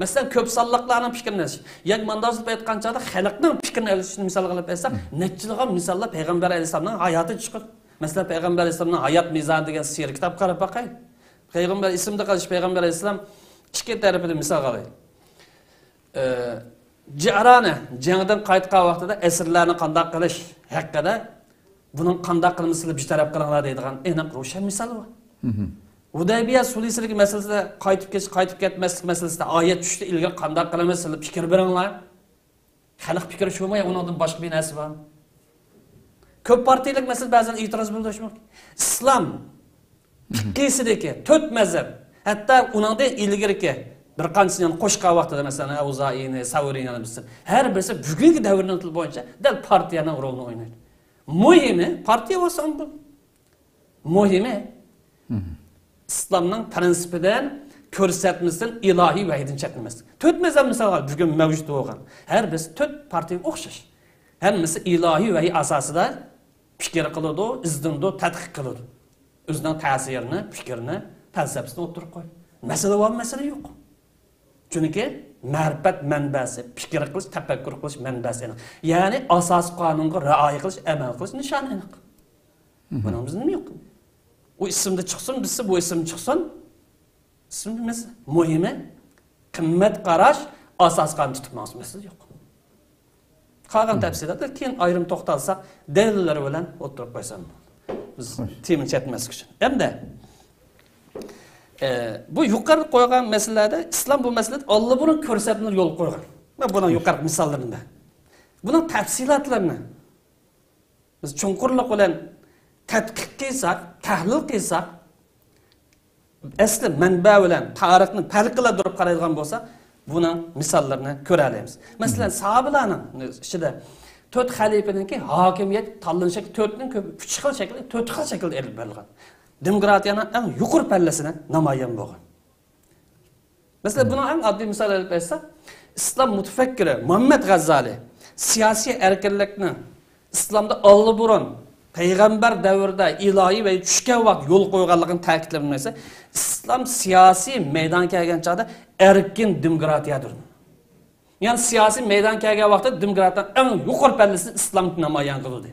Masalan, ko'p sonliqlarning fikrini olish. Yoki mandozib aytganchada xalqning fikrini olishni misol qilib aytsam, nechilig'am misollar Payg'ambar alayhisolamning hayoti chiqadi. Masalan, Payg'ambar alayhisolamning hayot mizoni degan sir kitob qarab boqay. Payg'ambar ismida qilish Payg'ambar alayhisolam ikki tarafida misol qilay. Jarana jangdan qaytgan vaqtida asirlarni qanday qilish haqida buning qanday qilmasini bir taraf qilinglar deydigan aniq ro'shan misol bor. Hudaybiya sulhiligi masalasida qaytib ketmaslik masalasida oyat tushdi, ilgari qanday qilamiz deb fikr beringlar. Xalq fikri shumay, undan boshqa bir narsa bor. Ko'p partiyalik masala ba'zan e'tiroz bildirish mumkin. Islom fiqhisidagi 4 mazhab, hatto uningda ilgariki bir qanchasini qo'shgan vaqtida masalan Avzaini, Savriyni bilsin. Har birisi bugungi davrning til bo'yicha dal partiyaning rolini o'ynaydi. Muhimi partiya bo'lsa bu. Muhimi İslamның prinsipidan ko'rsatmasdan ilohiy vahiydin chaqirmaslik. 4 mazhab misollar bugun mavjud bo'lgan. Har birisi 4 partiyaga o'xshash. Hammasi ilohiy vahiy asosida fikr qiladi, izdindi, tadqiq qiladi. O'zining ta'sirini, fikrini, falsafasini o'tirib qo'yadi. Masala bor, masala yo'q. Chunki ma'rifat manbasi, fikr qilish, tafakkur qilish manbasi aniq. Ya'ni asos qonunga rioya qilish, amal qilish nishoni aniq. Buning bizning yo'q. O isimde çıksın, bizse bu isim çıksın. İsmimiz muhimi, kıymet qarash, asas qanun tutulması mesele yok. Qalgan tafsilatlar keyin ayrım to'xtalsak, dalillar bilan o'tirib qo'ysam. Biz temin chatmaslik uchun. Hamda bu yuqori qo'ygan masalalarda islom bu masalada Alloh buni ko'rsatib yo'l qo'ygan. Men buni yuqori misollarida. Buning tafsilotlarini biz chunqurlik bilan tadqiq qilsak, tahlil qilsak, asli manba bilan tarixni farqlab turib qaraydigan bo'lsa, buning misollarini ko'ra olamiz. Masalan, sahobalarning ichida 4 xalifaninki hokimiyat tanlanishi 4ning ko'p 3 xil shaklda 4 xil shaklda elib berilgan. Demokratiyaning eng yuqori pallasini namoyon bo'lgan. Masalan, buni eng oddiy misol olib aytsak, islom mutafakkiri Muhammad G'azzali siyosiy erkinlikni islomda oldi-burun Peygamber davrida ilohiy ve tushgan vaqt yo'l qo'yganligini ta'kidlamasa, islom siyosiy meydan kelgan chog'da erkin demokratiyadir. Yani siyosiy meydan kelgan vaqtda demokratiyaning eng yuqori pallasini islom namoyon qildi.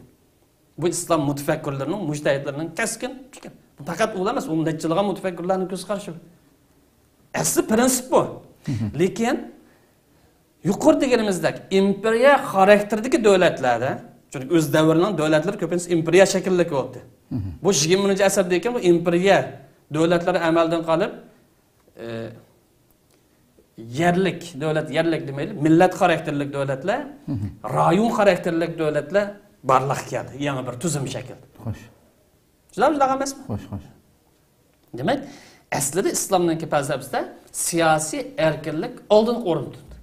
Bu islom mutafakkirlarining, mujtahidlarining keskin fikri. Bu faqat u emas, ummatchilik mutafakkirlarning ko'z qarashi. Asli prinsip bu. Lekin yuqori deganimizdek imperiya xarakterdagi davlatlarda çünkü öz davrının devletleri köpünsü imperiya şekillik oldu. Bu 20. asırdayken bu imperiya devletleri emelden kalıp yerlik devlet, yerlik demeyli, millet karakterlik devletler, rayon karakterlik devletler barlıq geldi. Yani bir tüzüm şekilde.
Hoş.
Şular mı lağam esmi?
Hoş, hoş.
Demek, aslında İslam'daki felsefesinde siyasi erkinlik olduğunu orun tuttu.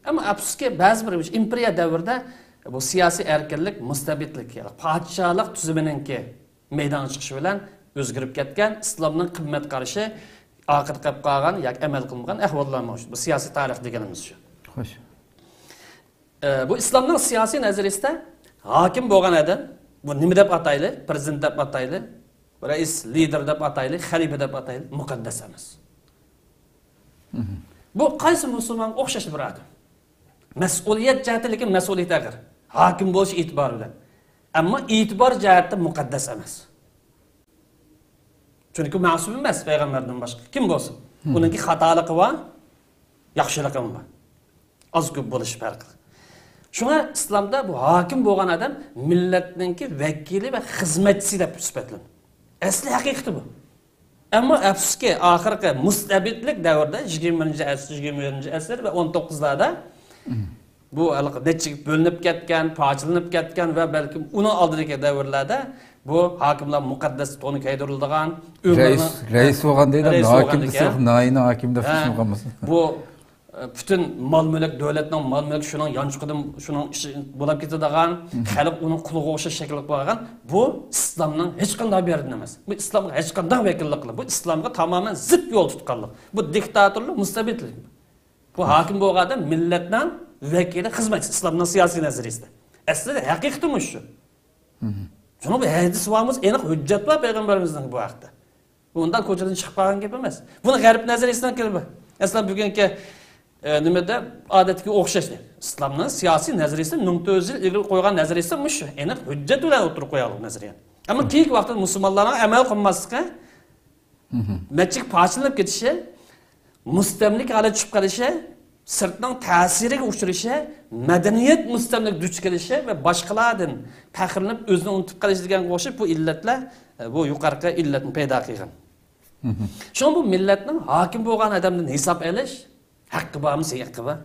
Ama afsuski bazı bir imperiya devrinde bu siyasi erkinlik, mustabidlik, yani padişahlık tüzümününki meydana çıkışı bilen özgürüp ketken, İslam'ın kıymet qarışı, akıt qilib qolgan yoki amal qilmagan ahvollar mavjud. Bu siyosiy tarix deganimiz shu.
Xo'sh.
Bu islomning siyosiy nazariyasida hokim bo'lgan odam, bu nima deb atayli? Prezident deb atayli, rais, lider deb atayli, xalifa deb atayli, muqaddas emas. Bu qaysi musulmon o'xshash bir odam. Mas'uliyat jihati lekin mas'uliyat ag'ir. Hokim bo'lish e'tibor bilan. Ammo e'tibor jihatda muqaddas emas. Çünkü ma'sum emas payg'ambardan boshqa kim bo'lsin. Uningki xatoligi bor, yaxshiligi bor. Az ko'p bo'lish farqi. Shunga islomda bu hokim bo'lgan odam millatninki vakili va xizmatchisi deb sifatlanadi. Asli haqiqati bu. Ammo afsuski oxirgi mustabidlik davrida 20-asr, 21-asr va 19'larda bu necha bo'linib ketgan, parchalanib ketgan va balkim uni oldidagi davrlarda bu hokimlar muqaddas to'ni kaydirilgan
rais bo'lgan deydi, hokim desa naini hokim deb tushunganmiz.
Bu bütün mal mülk devletning mal mülk şunun yançıqıdan şunun bo'lib ketadigan, xalq uning quliga o'xshash shaklga qo'ygan. Bu islomning hech qanday berdi emas. Bu islomga hech qanday vakillik qilib, bu islomga tamoman zid yo'l tutganlik. Bu diktatorlik, mustabidlik. Bu hokim bo'lganda millatning vakili xizmatchi islomning siyosiy nazariyasida. Aslida haqiqatimiz shu. Shuni bu hadis varmiz, aniq hujjat var payg'ambarimizning bu haqda. Bundan ko'chadan chiqib qolgan gap emas. Buni g'arb nazariyasidan kelib. Aslida bugungi nimada odatga o'xshash. Islomning siyosiy nazariyasi 1900 yil ilgari qo'ygan nazariyasi shu. Aniq hujjat bilan o'tirib qo'yalib nazariyani. Ammo keyingi vaqtda musulmonlarning amal qilmaslikka machik parchalanib ketishi, mustamlik holatga tushib qolishi, sirtning ta'siriga uchrashi, madaniyat mustamlik duch kelishi va boshqalardan faxrlanib o'zini unutib qolishi degan o'xshab bu illatlar bu yuqorqi illatni paydo qilgan. Shun bu millatning hokim bo'lgan odamdan hisob olish haqqi bormi, haqqi bor.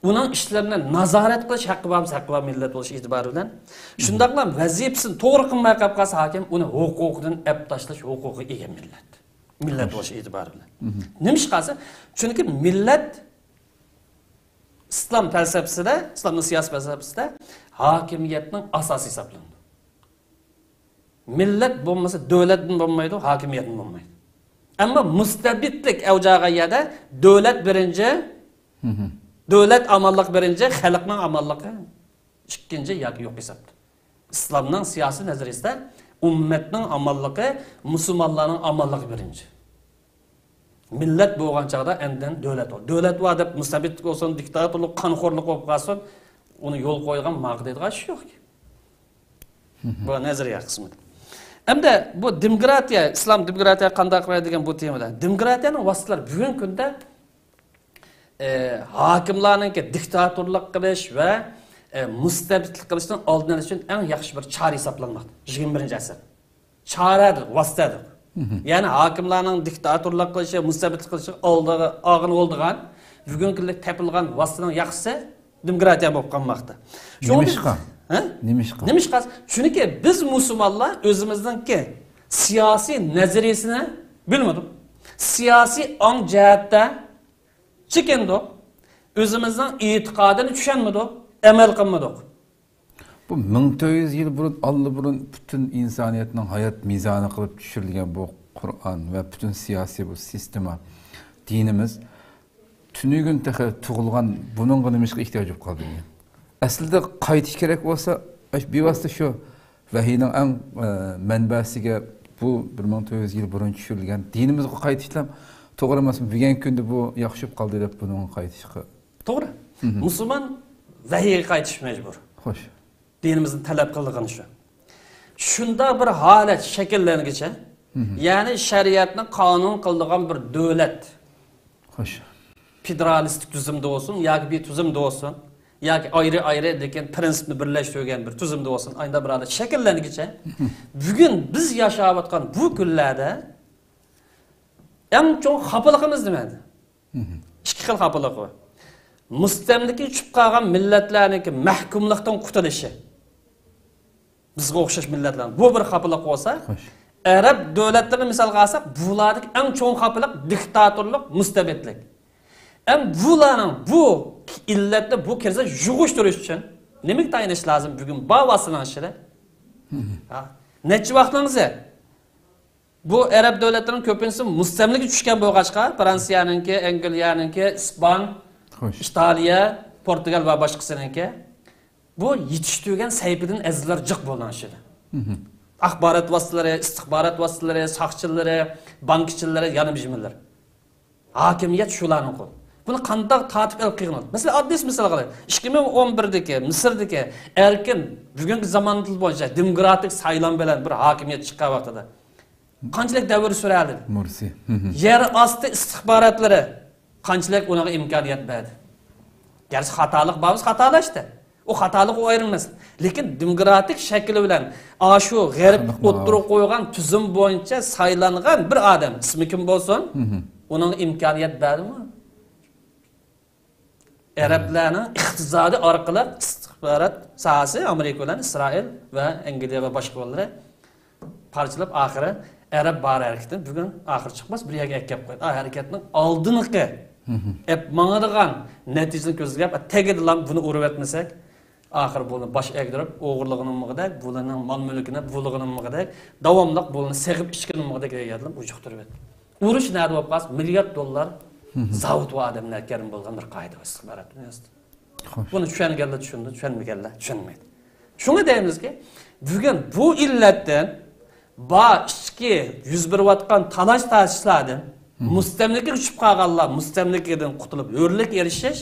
Uning ishlarini nazorat qilish haqqi bormi, haqqi bor millat bo'lish e'tibori bilan. Shundaqlam vazifasini to'g'ri qilmay qolib qolsa hokim uni huquqidan ep tashlash huquqi ega millat. Millat bo'lish e'tibori bilan. Nima ish qilsa? Chunki millat İslam felsefesinde, İslam'ın siyasi felsefesinde hakimiyetinin asası hesaplandı. Millet bulması devletin bulmaydı, hakimiyetin bulmaydı. Ama müstebitlik evcağı yerde devlet birinci, devlet amallık birinci, halkın amallığı ikinci yok hesaptı. İslam'ın siyasi nazariyesinde ümmetin amallığı, Müslümanların amallığı birinci. Millet bo'lgan chaqda endan davlat bor. Davlat va deb mustabidlik bo'lsin, diktatorlik, qonxo'rlik bo'lib qolsin, uni yo'l qo'ygan maqdaydigan ish yo'q. Bu nazariya qismi. Hamda bu demokratiya, islom demokratiya qanday qiladi degan bu temada. Demokratiyaning vositalari bugungi kunda hokimlarning diktatorlik qilish va mustabidlik qilishdan oldin olish uchun eng yaxshi bir chora hisoblanmoqda. 21-asr. Choradir, vositadir. Yani hakimlarning diktatorlik qilishi, mustabidlik qilishi og'in oldigan, bugungi kunda tepilgan vositaning yaxshisi demokratiya bo'lib qolmoqda. Nima ish qiladi? Chunki biz musulmonlar o'zimizningki siyosiy nazariyasini bilmadik. Siyosiy ong jihatda chekindik. O'zimizning e'tiqodini tushunmadik, amal qilmadik.
Bu 1400 yıl burun bütün insaniyetinin hayat mizanı kılıp düşürülgen bu Kur'an ve bütün siyasi bu sistema dinimiz tünügün tekrar tuğulgan bunun gınımışka ihtiyacı yok kaldı. Aslında qaytish kerak olsa bir vasıta şu vahiyning en menbasiga bu 1400 yıl burun düşürülgen dinimizge qaytishlam to'g'ri emasmi? Bugungi kunda bu yaxshi qoldi deb bunun qaytishga.
To'g'ri. Musulmon vahiyga qaytish majbur.
Xo'sh.
Dinimizin talep kıldığını şu. Şunda bir halet şekillengiçe, yani şeriatını kanun kıldığın bir devlet.
Hoş.
Federalistik tüzümde olsun, ya bir tüzümde olsun, ya ayrı ayrı deken prensipini birleştirgen bir tüzümde olsun, aynı bir halet şekillengiçe. Bugün biz yaşavatkan bu günlerde en çok kapılıkımız demedi. İki xil kapılık var. Mustamlikka tushib qolgan millatlarniki mahkumlikdan qutulishi. Bizga o'xshash millatlar. Bu bir xapilik bo'lsa, Arab davlatlarini misolga olsak, bulardagi eng cho'ng xapilik diktatorlik, mustabidlik. Bularning bu illatni bu kirsa yug'ishtirish uchun nima tayinish lozim bugun bavasilanishida? Necha vaqtingiz bu Arab davlatlarining ko'pincha mustamlikka tushgan bo'lg'achqa, Fransiyaninki, Angliyaninki, Ispan, İtaliya, Portugal ve başkasınınki bu yetiştirgen sayfidan azizlar jiq bo'lanishidi. Axborot vositaları, istixborot vositaları, saqchilar, bankchilar, yanimjimirlar. Hokimiyat shularning qo'li. Buni qanday tartib qilgan? Masalan, oddiy misol qilaylik. 2011dagi Misrdagi erkin bugungi zamonda bo'yicha demokratik saylan bilan bir hokimiyat chiqqan vaqtida qanchalik davr suradi?
Mursi.
Yer osti istixborotlari qanchalik unaga imkoniyat berdi. Gerçi xatolik bormiz, xatolashdi. O xatolik ayrilmas. Lekin demokratik shakli bilan shu g'arb o'ttirib qo'ygan tuzum bo'yicha saylangan bir odam, ismi kim bo'lsin, uning imkoniyat berdimi? Arablarning iqtisodi orqali istixborot sohasi Amerika bilan Isroil va Angliya va boshqalar parchalab oxiri Arab bar harakati bugun oxir chiqmas bir yerga kelib qo'ydi. Harakatning oldingi mangadigan natijani ko'zlab tegidilam buni urib etmasak oxir buni bosh egdirib o'g'irlig'inimig'ida bularning mol mulkini bulg'inimig'ida davomliq buni seg'ib ichkinimig'ida kelganlar ujuqtirib etdi. Urush nada bo'lib qolsa milliard dollar zavod va odamlar kerim bo'lgan bir qoida istixborot dunyosida. Buni tushunganlar tushundi, tushunmaganlar tushunmaydi. Shunga deymizki, bugun bu illatdan ichki yuz berayotgan talash tashishlardan mustamlika uchib qolganlar mustamlikadan qutulib hurlik erishish,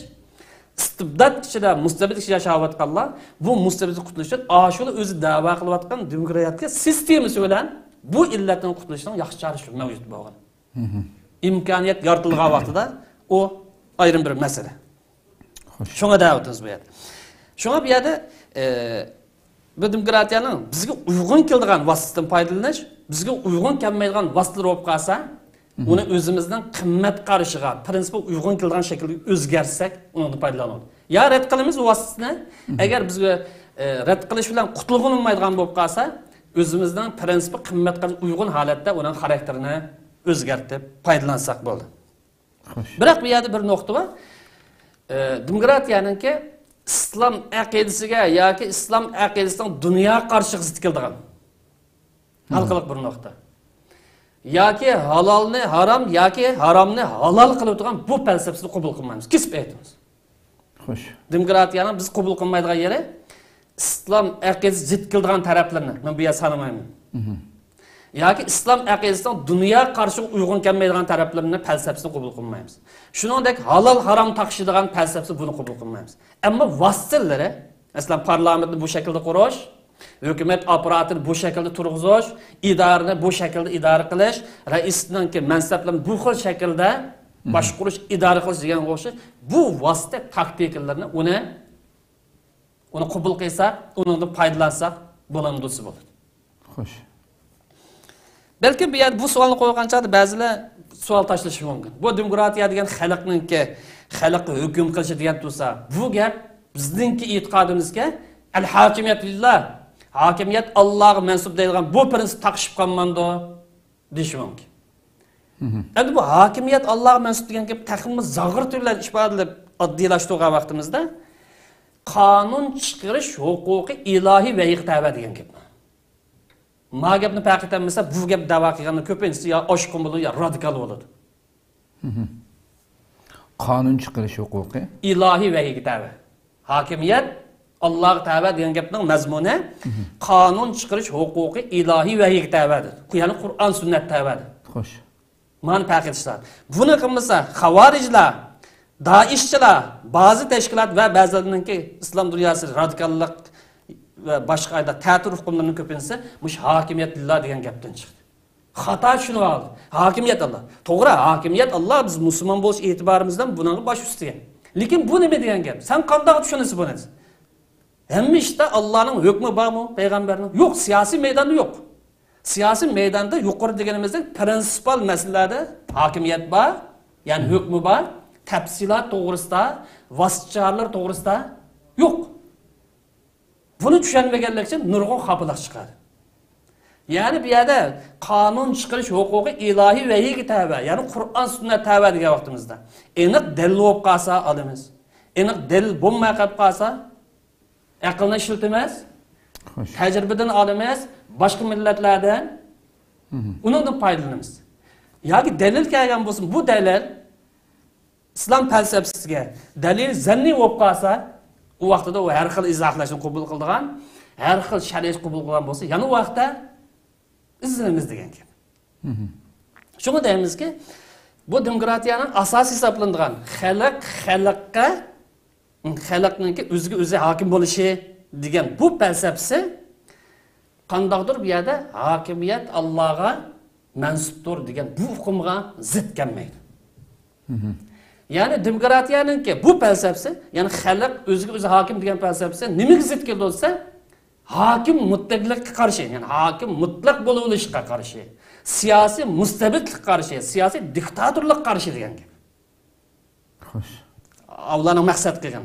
istibdod ichida mustabid ichida yashayotganlar bu mustabiddan qutulish uchun ashula o'zi da'vo qilayotgan demokratiya sistemasi bilan bu illatdan qutulishning yaxshi chorasi mavjud bo'lgan. İmkaniyat yaratilgan vaqtida o ayrım bir mesele. Şuna davetimiz bu yerda. Şuna bu yerda bu demokratiyanın bizga uygun keladigan vositadan foydalanish, bizga uygun kelmaydigan vositalar bo'lib qolsa, uni o'zimizning qimmat qarashiga, prinsipiga uygun keladigan shaklda o'zgarsak, undan foydalanamiz. Ya rad qilamiz u vositani, agar bizga rad qilish bilan qutulg'un olmaydigan bo'lib qolsa, o'zimizning prinsipi qimmatga uygun holatda uning xarakterini o'zgartib foydalansak bo'ldi. Biroq bu yerda bir nuqta bor. Demokratiyaningki islom aqidasiga yoki islom aqidasining dunyo qarshi zid keladigan halqaliq bir nuqta. Yoki halolni harom yoki haromni halol qilib turgan bu falsafasini qabul qilmaymiz. Kesib aytamiz.
Xo'sh.
Demokratiyaning biz qabul qilmaydigan yeri islom aqidasi zid keladigan taraflarni men bu yerda sanamayman. Yoki islom aqidasining dunyo qarshi uygun kelmaydigan taraflarini falsafasini qabul qilmaymiz. Shuningdek halol harom taqishadigan falsafasini buni qabul qilmaymiz. Ammo vositalari, masalan parlamentni bu shaklda qurish, hukumat apparatini bu shaklda turg'izish, idorani bu shaklda idora qilish, raisninki mansablarini bu xil shaklda boshqarish, idora qilish degan o'xshash bu vosita taktikalarni uni qabul qilsak, undan foydalansak bo'lamdi bo'ladi.
Xo'sh.
Belki bir yer bu savolni qo'yganchada ba'zilar savol tashlashi mumkin. Bu demokratiya degan xalqninki, xalqqa hukm qilish degan tursa, bu gap bizningki e'tiqodimizga al-hokimiyat lillah, hokimiyat Allohga mansub deyilgan bu prinsip taqishib qolmandi deyish mumkin. Endi bu hokimiyat Allohga mansub degan gap taqimimiz zag'ir turlar ifodalab oddiylashtirgan vaqtimizda qonun chiqarish huquqi ilohiy va iqtaba degan gap. Ma gapni paqitamasa bu gap da'vo qilganda ko'pincha yo oshqon bo'ladi yo radikal bo'ladi.
Qonun chiqarish huquqi
ilohiy va iqtaba. Hokimiyat Alloh taolo degan gapning mazmuni qonun chiqarish huquqi ilohiy va iqtabadir. Ya'ni Qur'on sunnat tabadir.
Xo'sh.
Mana paqitlashlar. Buni qilmasa xavorijlar, Daishchilar, ba'zi tashkilot va ba'zilarininki islom dunyosi radikallik ve başka ayda ta'tir hukmlarının köpünse muş hakimiyet lillah degan gapdan chiqdi. Xato shuni oldi. Hakimiyet Allah. To'g'ri, hakimiyet Allah biz musulmon bo'lish e'tiborimizdan buning bosh ustiga. Lekin bu nima degan gap? Sen qanday tushunasiz buni? Hamma ishda Allohning hukmi bormi, payg'ambarning? Yo'q, siyosiy maydonda yo'q. Siyosiy maydonda yuqori deganimizda prinsipal masalalarda hakimiyet bor, ya'ni hukmi bor, tafsilot to'g'risida, vositalar to'g'risida yo'q. Bunu tushunmaganlar uchun nurg'un xafalar chiqadi. Ya'ni bu yerda qonun chiqarish huquqi ilohiy va iqtaba, ya'ni Qur'on sunnat tava degan vaqtimizda aniq dalil bo'lib qolsa olamiz. Aniq dalil bo'lmay qolib qolsa aqlni ishlatamiz. Tajribadan olamiz, boshqa millatlardan undan foydalanamiz. Yoki dalil kelgan bo'lsin, bu dalil islom falsafasiga dalil zanniy bo'lib qolsa u vaqtida u har xil izohlashni qabul qilgan, har xil shariat qabul qilgan bo'lsa, yana u vaqtda izlanamiz degan gap. Shunga deymizki, bu demokratiyaning asosi hisoblanadigan xalqninki o'ziga o'zi hokim bo'lishi degan bu falsafasi qandaqdir bu yerda hokimiyat Allohga mansubdir degan bu hukmga zid kelmaydi. Yani demokratiyaningki bu falsafasi, yani xalq o'ziga o'zi hokim degan falsafasi nimaga zid keldi bo'lsa, hokim mutlaqlikka qarshi, yani hokim mutlaq bo'lishga qarshi, siyosiy mustabidlikka qarshi, siyosiy diktatorlikka qarshi degan gap.
Xo'sh.
Allah'ın maksat qilgan.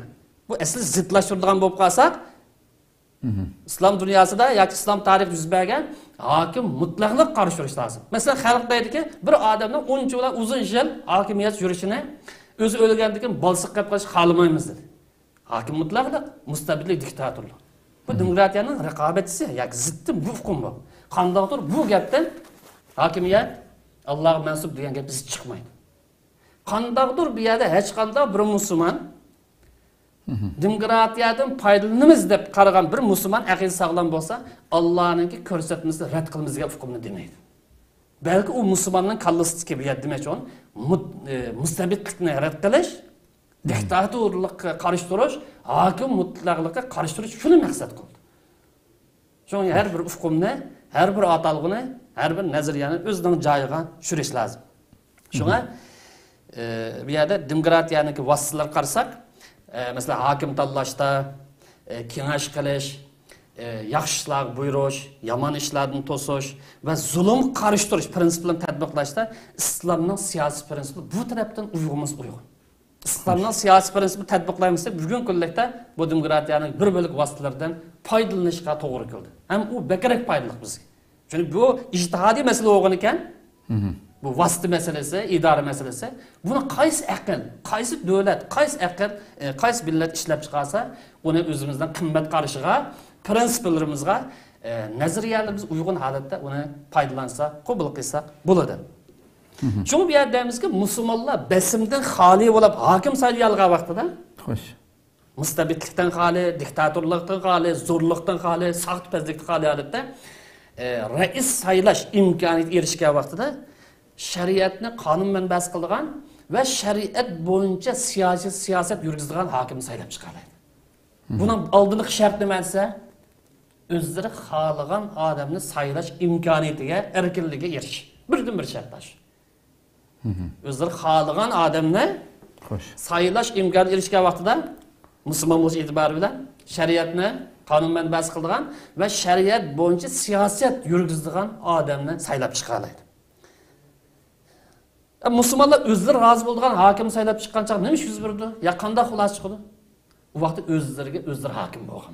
Bu asli zidlashtirgan bo'lib qolsak, islom dunyosida yoki islom tarixida yuz bergan hokim mutlaqlik qarshi turish lozim. Masalan, xalq deydiki, bir odamning unchalar uzun yil hokimiyat yurishini o'zi o'lgandan keyin bolsiq qilib qo'yish xohlamaymiz dedi. Hokim mutlaqlik, mustabidlik, diktatorlik. Bu demokratiyaning raqobatchisi yoki ziddi bu hukm bu. Qandaqdir bu gapdan hokimiyat Allohga mansub degan gap biz chiqmaydi. Qandaqdir bu yerda hech qanday bir musulmon demokratiyadan foydalanamiz deb qaragan bir musulmon aqidasi sog'lom bo'lsa, Allohning ko'rsatmasini rad qilmizga hukmni demaydi. Balki u musulmonning kallasiki bu yer demak uchun mustabidlikni rad qilish, diktatorlikka qarshi turish, hokim mutlaqlikka qarshi turish shuni maqsad qildi. Shunga har bir hukmni, har bir atalg'ini, har bir nazariyani o'zining joyiga tushirish lozim. Shunga bu yerda demokratiyaniki vositalar qarasak, mesela hakim tanlashda, kengash qilish, yaxshi ishlar buyurish, yomon ishlarni to'sish va zulm qarshi turish prinsiplarini tatbiqlashda islomning siyosiy prinsipi bu tarafdan uyg'unmiz uyg'un. İslamning siyosiy prinsipini tatbiqlaymiz deb bugun kunlikda bu demokratiyaning bir bo'lik vositalaridan foydalanishga to'g'ri keldi. Ham u bakrak foydali bizga. Chunki bu ijtihodiy masala bo'lgan ekan. Bu vosita masalasi, idora masalasi. Buni qaysi aql, qaysi davlat, qaysi millat ishlab chiqarsa, uni o'zimizdan qimmat qarashiga, prinsiplarimizga, nazariyalarimiz uyg'un holatda uni foydalansa, qabul qilsak bo'ladi. Çünkü bir yerdemiz ki Müslümanlar besimden hali olup hakim sayılgan vaxtida
Xoş.
mustabidlikten hali, diktatorluktan hali, zorluktan hali, sağıtpazlıktan hali halatda reis sayılaş imkaniyeti erişken vaxtida şeriatni qonun manbasi qilgan ve şeriat boyunca siyaset yürgizdiğen hakim saylab chiqaradi. Bunun aldırlıq şart nimasi? Özleri xalagan adamni saylash imkoniyatiga, erkinligiga erish. Birdan bir şartlash. Özleri xalagan adamni saylash imkoniyatiga erishgan vaqtida musulmon bo'lish e'tibori bilan shariatni qonun manbasi qilgan va shariat bo'yicha siyosat yurgizdigan odamni saylab chiqaradi. Musulmonlar o'zlari rozi bo'lgan hokim saylab chiqqan chaq nima ish yuz berdi? Ya qanday xulosa chiqdi? U vaqtda o'zlariga o'zlari hokim bo'lgan.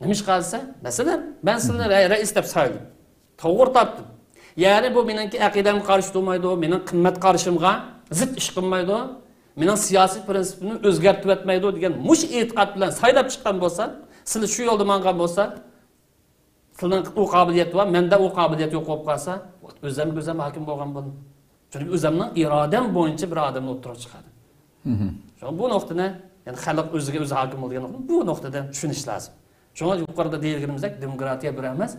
Nima ish qilsa? Masalan, men sizni rais deb sayladim. To'g'ri topdim. Yani bu menimki aqidam qarshi turmaydi, mening qimmat qarashimga zid ish qilmaydi, mening siyosiy prinsipimni o'zgartirib etmaydi degan mush e'tiqod bilan saylab chiqqan bo'lsa, siz shu yo'lda mangan bo'lsa, sizning u qobiliyat va menda u qobiliyat yo'q bo'lib qolsa, o'zim hokim bo'lgan bo'laman. Chunki o'zimning irodam bo'yicha bir odamni o'tirib chiqadi. Bu nuqtani, ya'ni xalq o'ziga o'zi hokim bo'lgan bu nuqtadan tushunish lozim. Shunga yuqorida deyilganimizdek demokratiya bir emas,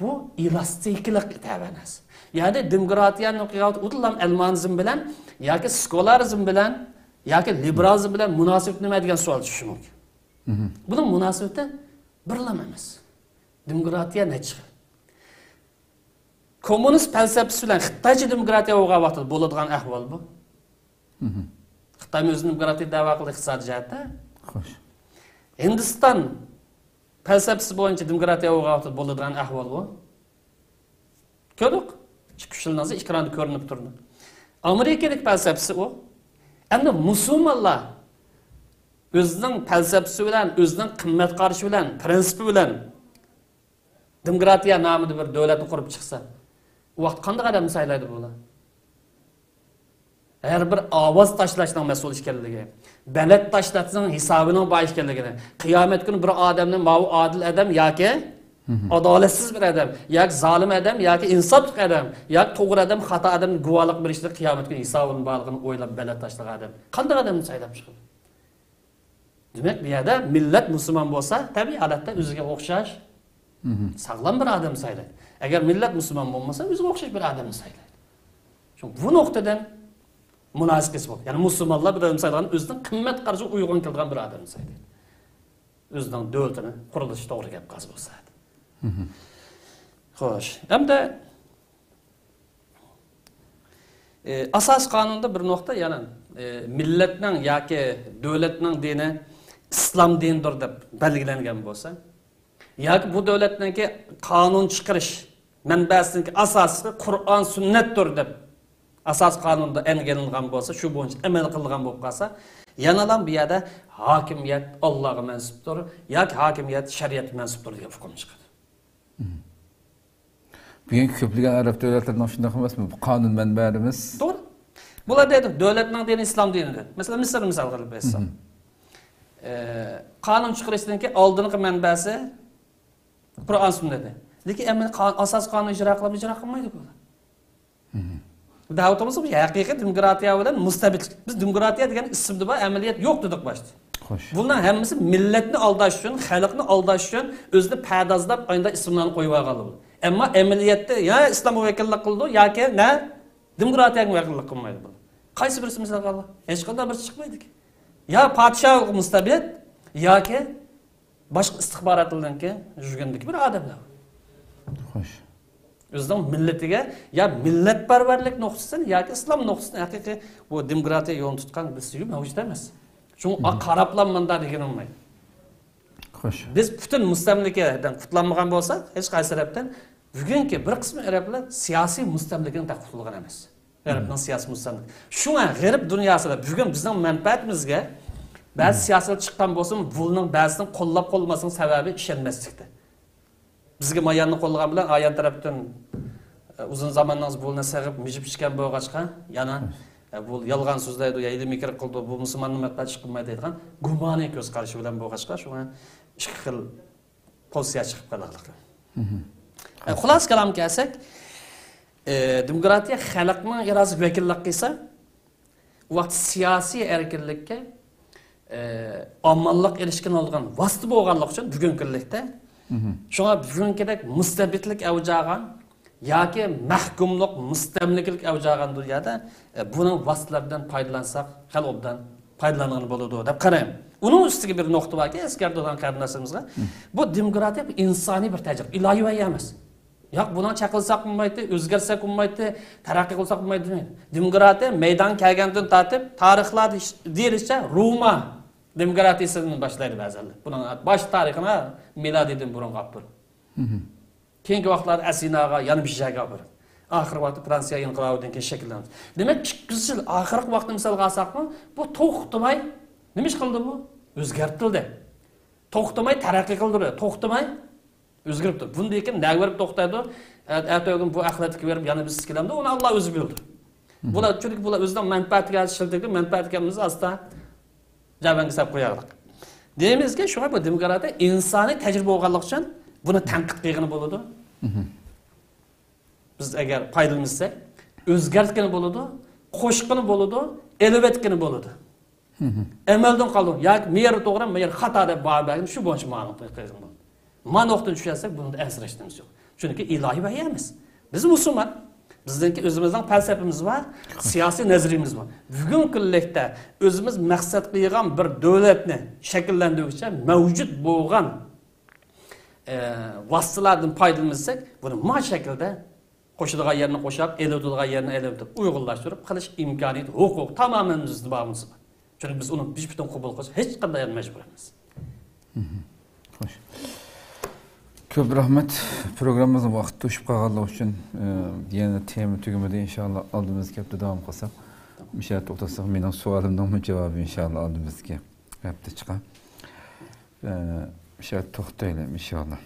bu elastiklik tabinas. Yani demokratiyanın qiyamati udlam elmanizm bilan yoki skolarizm bilan yoki liberalizm bilan munosabat nima degan savol tushishi mumkin. Buning munosabati birlamamiz. Demokratiya nechi? Kommunist falsafasi bilan Xitoycha demokratiya bo'lgan vaqtda bo'ladigan ahvol bu. Xitoy o'zining demokratiya da'vo qildi iqtisodiy jihatda. Xo'sh. Hindiston felsefesi boyunca demokratiya bo'lgan vaqtda bo'ladigan ahvol bu. Ko'rdik. Chiqishlarning ekranda ko'rinib turdi. Amerikalik felsefesi o. Endi musulmonlar o'zining felsefesi bilan, o'zining qimmat qarashi bilan, prinsipi bilan demokratiya nomida bir davlatni qurib chiqsa, u vaqt qanday odam saylaydi bular? Her bir ovoz tashlashning mas'ul ekanligi, balet tashlashning hisobining boy ekanligini, qiyomat kuni bir odamni ma'u adil adam yoki adolatsiz bir adam, yoki zolim adam, yoki insofli adam, yoki to'g'ri adam, xato adam guvohlik berishda qiyomat kuni hisobining borligini o'ylab balet tashlagan adam. Qanday odamni saylab chiqadi? Demak, bu yerda millat musulmon bo'lsa, tabiiy holatda o'ziga o'xshash sog'lom bir odam saylaydi. Agar millat musulmon bo'lmasa, o'ziga o'xshash bir odamni saylaydi. Chunki bu nuqtadan munosibet bu. Yani musulmonlar bir adam saylagan o'zining qimmat qarshi uyg'un kelgan bir odamni saylaydi. O'zining davlatini qurilishi to'g'ri gap qaz bo'lsa. Xo'sh, hamda asos qonunda bir nuqta, ya'ni millatning yoki davlatning dini islom dinidir deb belgilangan bo'lsa, yoki bu davlatningki qonun chiqarish manbasiningki asosi Qur'on sunnatdir deb asas qonunda engelingan bo'lsa, shu bo'yicha amal qilgan bo'lib qolsa, yanadan bu yerda hokimiyat Allohga mansubdir yoki hokimiyat shariatga mansubdir degan hukm chiqadi.
Bugungi ko'plagan arab davlatlarida shunday emasmi? Bu qonun manbalarimiz.
To'g'ri. Bular deydi, davlatning dini islom dinidir. Masalan, Misr misol qilib aytsam. Qonun chiqarishdan keyin oldingi manbasi Qur'on sunnati. Lekin asos qonun ijro qilmaydi bular. Davlatimiz bu haqiqiy demokratiya bilan mustabid. Biz demokratiya degan ismda bor, amaliyat yo'q dedik boshda.
Xo'sh.
Bunlar hammasi millatni aldash uchun, xalqni aldash uchun o'zini pardozlab oyda ismlarni qo'yib olganlar. Ammo amaliyatda ya islom vakillik qildi yoki na demokratiyaga vakillik qilmaydi bu. Qaysi birisi misol qildi? Hech qanday bir chiqmaydi. Ya podshoh mustabid yoki boshqa istixborotlardan keyin yurgandagi bir odamlar.
Xo'sh.
O'zining millatiga ya millatparvarlik nuqtasidan yoki islom nuqtasidan haqiqiy bu demokratiya yo'lini tutgan birisi mavjud emas. Çünkü qaraplanmanda degan olmaydi.
Xo'sh.
Biz butun mustamlikadan qutlanmagan bo'lsak, hech qaysi tarafdan bugungi bir qismi arablar siyosiy mustamlikadan taqutulgan emas. Arabning siyosiy mustamlik. Shunga g'arb dunyosida bugun bizning manfaatimizga ba'zi siyosat chiqqan bo'lsa, buning ba'zisini qo'llab qo'lmasning sababi ishonmaslikdir. Bizga mayanni qo'llagan bilan ayan tarafdan uzun zamondan bo'lna sag'ib mijib chiqqan bo'lg'achqa, yana bu yolg'on so'zlaydi, ya ilmiy kirib qildi, bu musulmonning manfaati chiqmaydi deydigan gumoniy ko'z qarashi bilan bo'lg'achqa, shunga ikki xil pozitsiya chiqib qoladi. Xulos kalam kelsak, demokratiya xalqning irodasi vakillik qilsa, u vaqt siyosiy erkinlikka ommonlik erishgan olgan vosita bo'lganlik uchun bugungi kunlikda shunga bugungidek mustabidlik avjag'an yoki mahkumlik, mustamlikalik avjag'an dunyoda buning vositalardan foydalansak, xalqdan foydalangan bo'ladi deb qarayman. Uning ustiga bir nuqta borki, eskardigan qarindoshlarimizga, bu demokratiya insoniy bir tajriba, ilohiy emas. Yo'q, buni chaqilsak bo'lmaydi, o'zgarsak bo'lmaydi, taraqqiy qilsak bo'lmaydi demaydi. Demokratiya maydon kelgandan tortib, tarixlarda deyilishicha Roma demokratiyasidan boshlaydi ba'zanlar. Buning bosh tarixini milodidan burun qolib. Keyingi vaqtlar Asinaga, yana Bijaga bir. Oxirgi vaqtda Fransiya inqilobidan keyin shakllandi. Demak, 200 yil oxirgi vaqtni misolga olsakmi, bu to'xtamay nima ish qildi bu? O'zgartirildi. To'xtamay taraqqiy qildi, to'xtamay o'zgarib turdi. Bunday ekan nag'arib to'xtadi. Ertaga bu axlatga berib yana biz kelamdi, uni Alloh o'zi bildi. Bular chunki bular o'zidan manfaatga shildirdi, manfaatimiz asta javanga sap qo'yardik. Deymizki, shunga bu demokratiya insoniy tajriba bo'lganligi uchun buni tanqid qilgani bo'ladi. Biz agar foydalansak, o'zgartgani bo'ladi, qo'shqini bo'ladi, elevatgani bo'ladi. Amaldan qoldi. Yoki mer to'g'ri, mer xato deb ba'zan shu bo'yicha ma'lum qilgan bo'ladi. Ma'noqdan tushirsak, bunda asrashtimiz yo'q. Chunki ilohiy vahiyamiz. Biz musulmon. Bizdeki özümüzden felsefemiz var, siyasi nazariyimiz var. Bugün kunlikda özümüz maqsad qilgan bir davlatni shakllantiruvchi mavjud bo'lgan vositalardan foydalansak, buni ma shaklda qo'shilgan yerni qo'shib, eladigan yerni elab uyg'unlashtirib qilish imkoniyati, huquq tamoman bizda bormiz. Chunki biz uni butun qabul qilish hech qanday majbur emas.
Xo'sh. Ko'p rahmat. Programmamizning vaqti to'shib qolganligi uchun yana tema tugamadi inshaalloh oldimizga gapda davom qilsak. Mishat o'tasak mening savolimning javobi inshaalloh oldimizga gapda chiqar. Mishat to'xtaylik inshaalloh.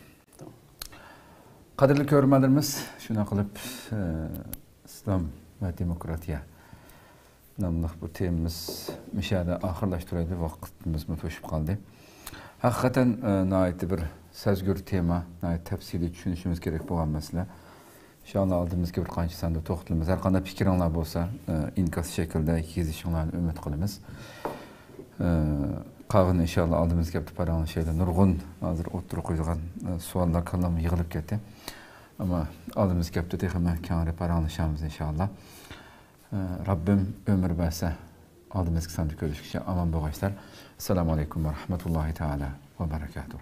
Qadrli ko'ruvchilarimiz, shuna qilib islom va demokratiya nomli bu temamiz mishada oxirlashtiraydi, vaqtimiz to'shib qoldi. Haqiqatan nihoyatda bir sazgur tema, tafsiliy tushunishimiz kerak bo'lgan masala. İnşallah oldimizga bir qancha sanda to'xtalamiz. Har qanday fikringlar bo'lsa, inkas shaklda yozishinglarni umid qilamiz. Qavin inşallah oldimizga gapni paranglashaydi. Nurg'un hozir o'tirib qo'ygan savollar kalam yig'ilib ketdi. Ammo oldimizga gapni texmi kengayib paranglashamiz inşallah. Rabbim ömür bersa oldimizga sanda ko'rishguncha omon bo'linglar. Assalomu alaykum va rahmatullohi taala va barakatuh.